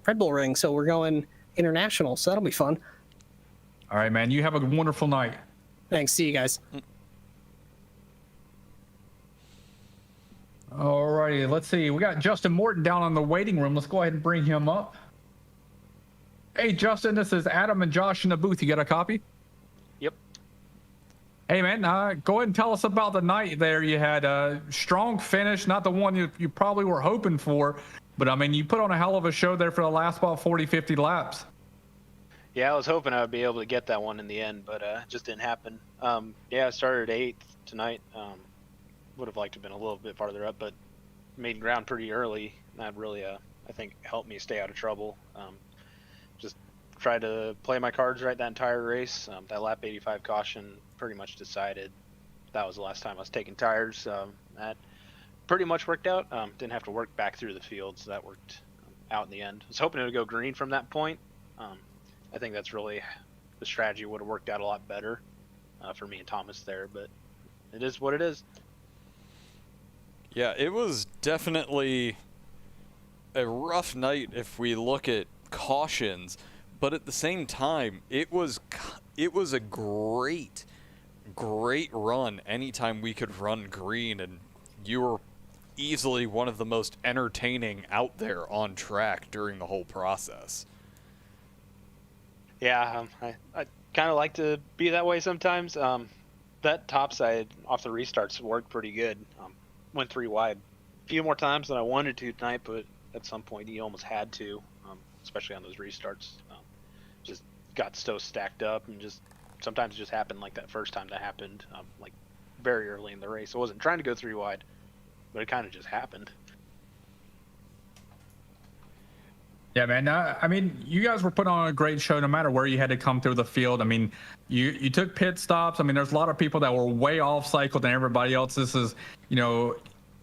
Red Bull Ring, so we're going international. So that'll be fun. All right, man. You have a wonderful night. Thanks. See you guys. All righty. Let's see. We got Justin Morton down on the waiting room. Let's go ahead and bring him up. Hey, Justin, this is Adam and Josh in the booth. You got a copy? Yep. Hey, man, go ahead and tell us about the night there. You had a strong finish, not the one you probably were hoping for, but, I mean, you put on a hell of a show there for the last about 40, 50 laps. Yeah, I was hoping I would be able to get that one in the end, but it just didn't happen. Yeah, I started 8th tonight. Would have liked to have been a little bit farther up, but made ground pretty early. That really, I think, helped me stay out of trouble. Just tried to play my cards right that entire race. That lap 85 caution pretty much decided that was the last time I was taking tires. That pretty much worked out. Didn't have to work back through the field, so that worked out in the end. I was hoping it would go green from that point. I think that's really the strategy would have worked out a lot better for me and Thomas there, but it is what it is. Yeah, it was definitely a rough night if we look at cautions, but at the same time, it was a great run anytime we could run green, and you were easily one of the most entertaining out there on track during the whole process. Yeah, I kind of like to be that way sometimes. That top side off the restarts worked pretty good. Went 3 wide a few more times than I wanted to tonight, but at some point you almost had to, especially on those restarts. Just got so stacked up, and just sometimes it just happened like that first time that happened, like very early in the race. I wasn't trying to go 3 wide, but it kind of just happened. Yeah, man. I mean, you guys were putting on a great show no matter where you had to come through the field. I mean, you took pit stops. I mean, there's a lot of people that were way off cycle than everybody else. This is,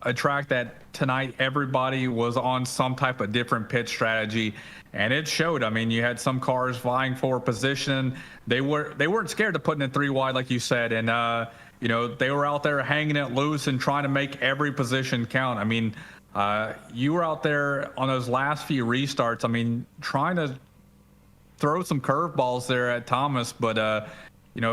a track that tonight everybody was on some type of different pit strategy, and it showed. I mean, you had some cars vying for position. They weren't scared of putting it 3 wide, like you said, and they were out there hanging it loose and trying to make every position count. I mean, you were out there on those last few restarts. I mean, trying to throw some curveballs there at Thomas, but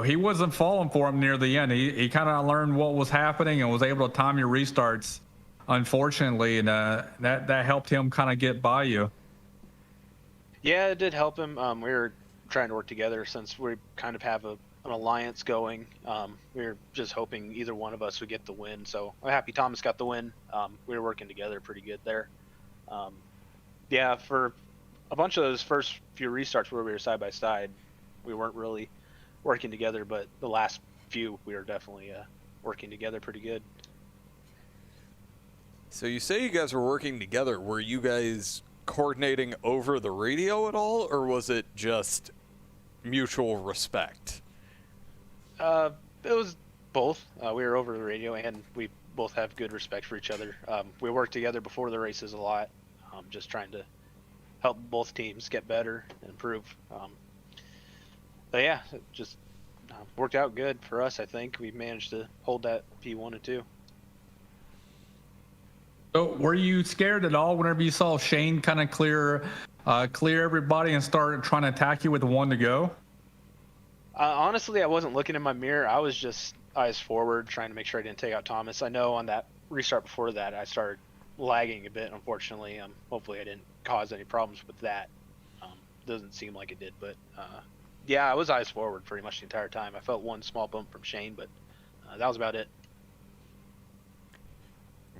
he wasn't falling for him near the end. He kind of learned what was happening and was able to time your restarts, unfortunately, and that helped him kind of get by you. Yeah, it did help him. We were trying to work together since we kind of have an alliance going. We were just hoping either one of us would get the win. So I'm happy Thomas got the win. We were working together pretty good there. Yeah, for a bunch of those first few restarts where we were side by side, we weren't really working together, but the last few we were definitely working together pretty good. So you say you guys were working together. Were you guys coordinating over the radio at all, or was it just mutual respect? It was both. We were over the radio, and we both have good respect for each other. We worked together before the races a lot, just trying to help both teams get better and improve. But yeah, it just worked out good for us. I think we managed to hold that P1 and 2. So were you scared at all whenever you saw Shane kind of clear everybody and start trying to attack you with 1 to go? Honestly, I wasn't looking in my mirror. I was just eyes forward, trying to make sure I didn't take out Thomas. I know on that restart before that, I started lagging a bit, unfortunately. Hopefully I didn't cause any problems with that. Doesn't seem like it did, but yeah, I was eyes forward pretty much the entire time. I felt one small bump from Shane, but that was about it.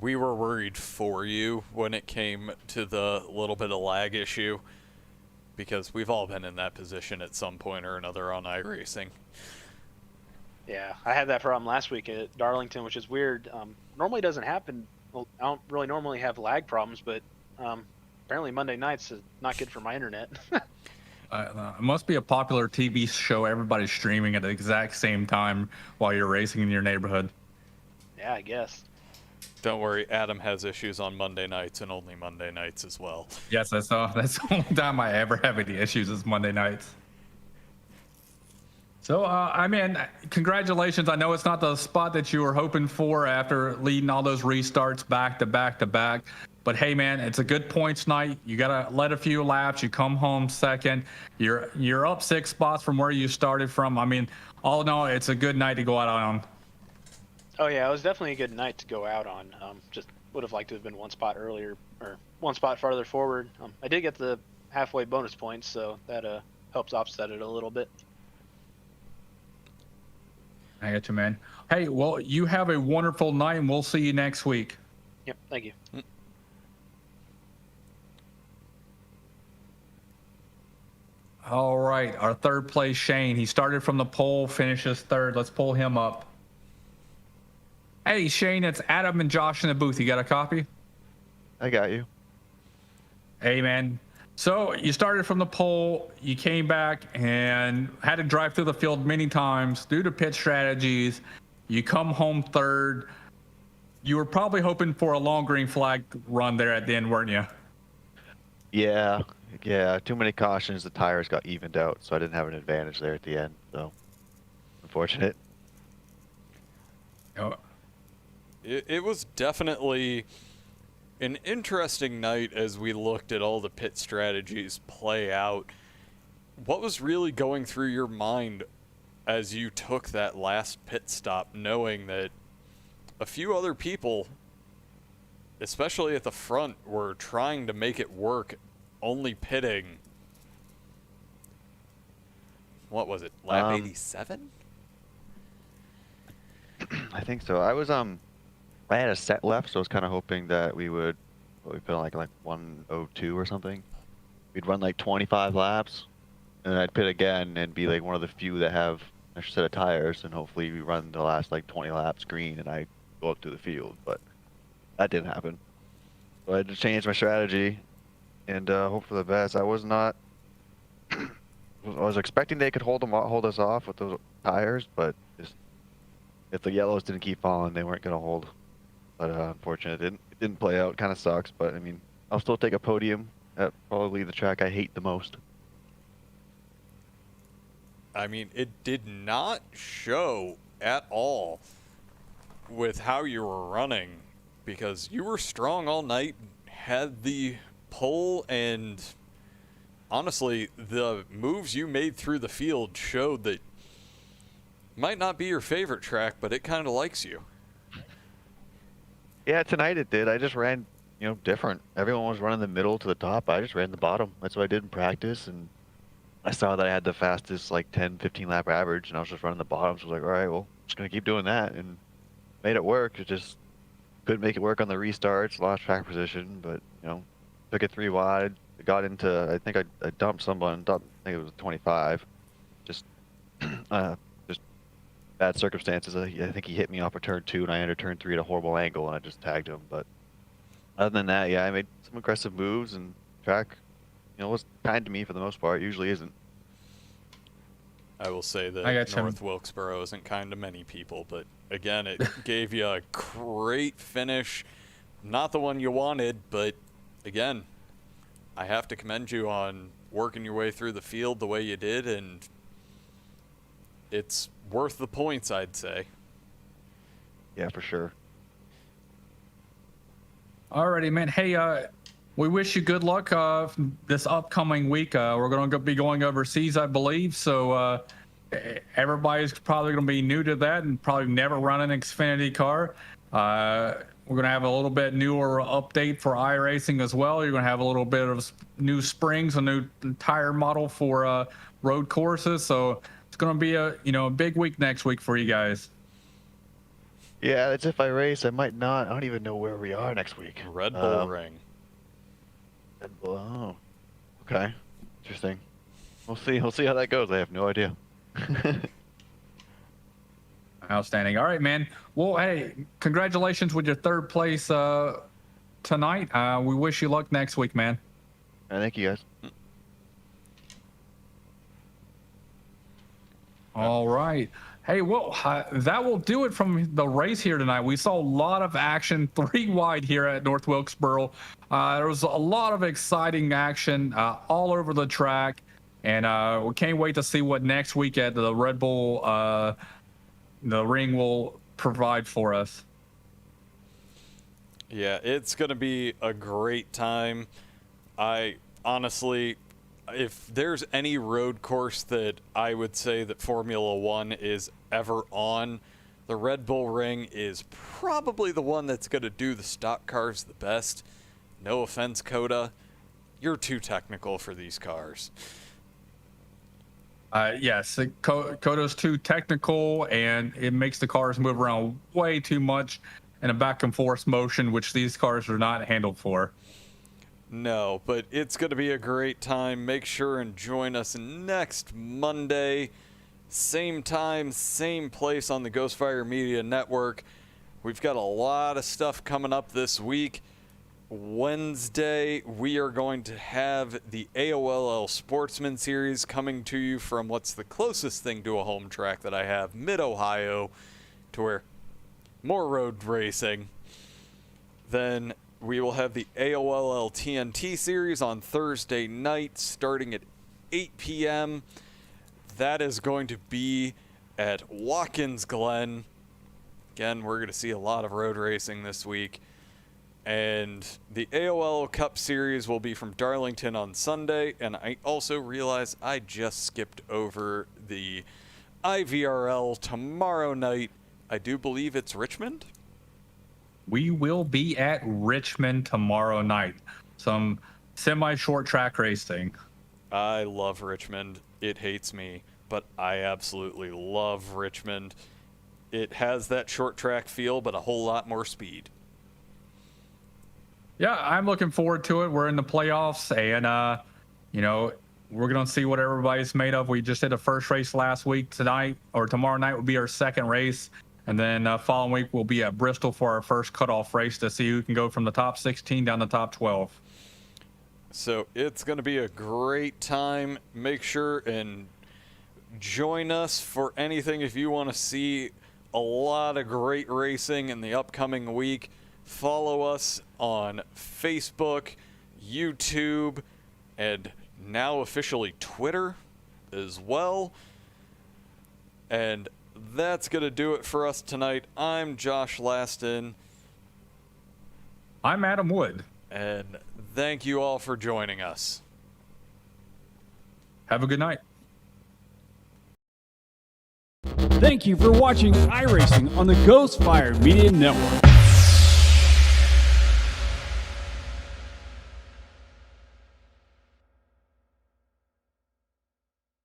We were worried for you when it came to the little bit of lag issue, because we've all been in that position at some point or another on iRacing. Yeah, I had that problem last week at Darlington, which is weird. Normally doesn't happen well, I don't really normally have lag problems, but apparently Monday nights is not good for my internet. It must be a popular TV show everybody's streaming at the exact same time while you're racing in your neighborhood. Yeah, I guess. Don't worry, Adam has issues on Monday nights and only Monday nights as well. Yes, that's the only time I ever have any issues is Monday nights. So, I mean, congratulations. I know it's not the spot that you were hoping for after leading all those restarts back to back to back. But hey, man, it's a good points night. You got to let a few laps. You come home second. You're up 6 spots from where you started from. I mean, all in all, it's a good night to go out on. Oh yeah, it was definitely a good night to go out on. Just would have liked to have been 1 spot earlier or 1 spot farther forward. I did get the halfway bonus points, so that helps offset it a little bit. I got you, man. Hey, well, you have a wonderful night, and we'll see you next week. Yep, thank you. All right, our third place, Shane. He started from the pole, finishes third. Let's pull him up. Hey, Shane, it's Adam and Josh in the booth. You got a copy? I got you. Hey, man. So you started from the pole, you came back and had to drive through the field many times due to pit strategies. You come home third. You were probably hoping for a long green flag run there at the end, weren't you? Yeah. Too many cautions. The tires got evened out, so I didn't have an advantage there at the end. So, unfortunate. Oh. It was definitely an interesting night as we looked at all the pit strategies play out. What was really going through your mind as you took that last pit stop, knowing that a few other people, especially at the front, were trying to make it work, only pitting, what was it, lap 87? I think so. I had a set left, so I was kind of hoping that we would, we put on like 102 or something. We'd run like 25 laps, and then I'd pit again and be like one of the few that have an extra set of tires, and hopefully we run the last like 20 laps green and I go up to the field. But that didn't happen. So I had to change my strategy and hope for the best. I was not. I was expecting they could hold us off with those tires, but just, if the yellows didn't keep falling, they weren't going to hold. But unfortunately, it didn't play out. Kind of sucks, but I mean, I'll still take a podium at probably the track I hate the most. I mean, it did not show at all with how you were running, because you were strong all night, had the pole, and honestly, the moves you made through the field showed that might not be your favorite track, but it kind of likes you. Yeah, tonight it did. I just ran, different. Everyone was running the middle to the top. I just ran the bottom. That's what I did in practice, and I saw that I had the fastest, like 10, 15 lap average, and I was just running the bottom. So I was like, all right, well, I'm just gonna keep doing that, and made it work. It just couldn't make it work on the restarts. Lost track position, but took it 3 wide. It got into, I think I dumped someone. I think it was 25. Just bad circumstances. I think he hit me off of turn 2, and I entered turn 3 at a horrible angle, and I just tagged him. But other than that, yeah, I made some aggressive moves, and track, was kind to me for the most part. It usually isn't. I will say that North Wilkesboro isn't kind to many people, but again, it gave you a great finish. Not the one you wanted, but again, I have to commend you on working your way through the field the way you did, and it's worth the points, I'd say. Yeah, for sure. Alrighty, man. Hey, we wish you good luck this upcoming week. We're going to be going overseas, I believe. So everybody's probably going to be new to that and probably never run an Xfinity car. We're going to have a little bit newer update for iRacing as well. You're going to have a little bit of new springs, a new tire model for road courses. So it's going to be a big week next week for you guys. Yeah, it's if I race. I might not. I don't even know where we are next week. Red Bull Ring. Red Bull. Oh, okay. Interesting. We'll see. We'll see how that goes. I have no idea. Outstanding. All right, man. Well, hey, congratulations with your third place tonight. We wish you luck next week, man. Thank you, guys. All right. Hey, well, that will do it from the race here tonight. We saw a lot of action, 3 wide here at North Wilkesboro. There was a lot of exciting action all over the track, and we can't wait to see what next week at the Red Bull, the ring will provide for us. Yeah, it's going to be a great time. I honestly, if there's any road course that I would say that Formula One is ever on, the Red Bull Ring is probably the one that's going to do the stock cars the best. No offense, Coda. You're too technical for these cars. Yes, Kodo's too technical, and it makes the cars move around way too much in a back and forth motion, which these cars are not handled for. No, but it's going to be a great time. Make sure and join us next Monday. Same time, same place on the Ghostfire Media Network. We've got a lot of stuff coming up this week. Wednesday, we are going to have the AOLL Sportsman Series coming to you from what's the closest thing to a home track that I have, Mid-Ohio, to where more road racing. Then we will have the AOLL TNT Series on Thursday night starting at 8 p.m. That is going to be at Watkins Glen. Again, we're going to see a lot of road racing this week. And the AOL Cup Series will be from Darlington on Sunday. And I also realize I just skipped over the IVRL tomorrow night. I do believe it's Richmond. We will be at Richmond tomorrow night. Some semi-short track racing. I love Richmond. It hates me, but I absolutely love Richmond. It has that short track feel, but a whole lot more speed. Yeah, I'm looking forward to it. We're in the playoffs, and you know, we're gonna see what everybody's made of. We just did a first race last week. Tonight or tomorrow night will be our second race, and then following week we'll be at Bristol for our first cutoff race to see who can go from the top 16 down the top 12. So it's going to be a great time. Make sure and join us for anything if you want to see a lot of great racing in the upcoming week. Follow us on Facebook, YouTube, and now officially Twitter as well. And that's going to do it for us tonight. I'm Josh Laston. I'm Adam Wood. And thank you all for joining us. Have a good night. Thank you for watching iRacing on the Ghostfire Media Network.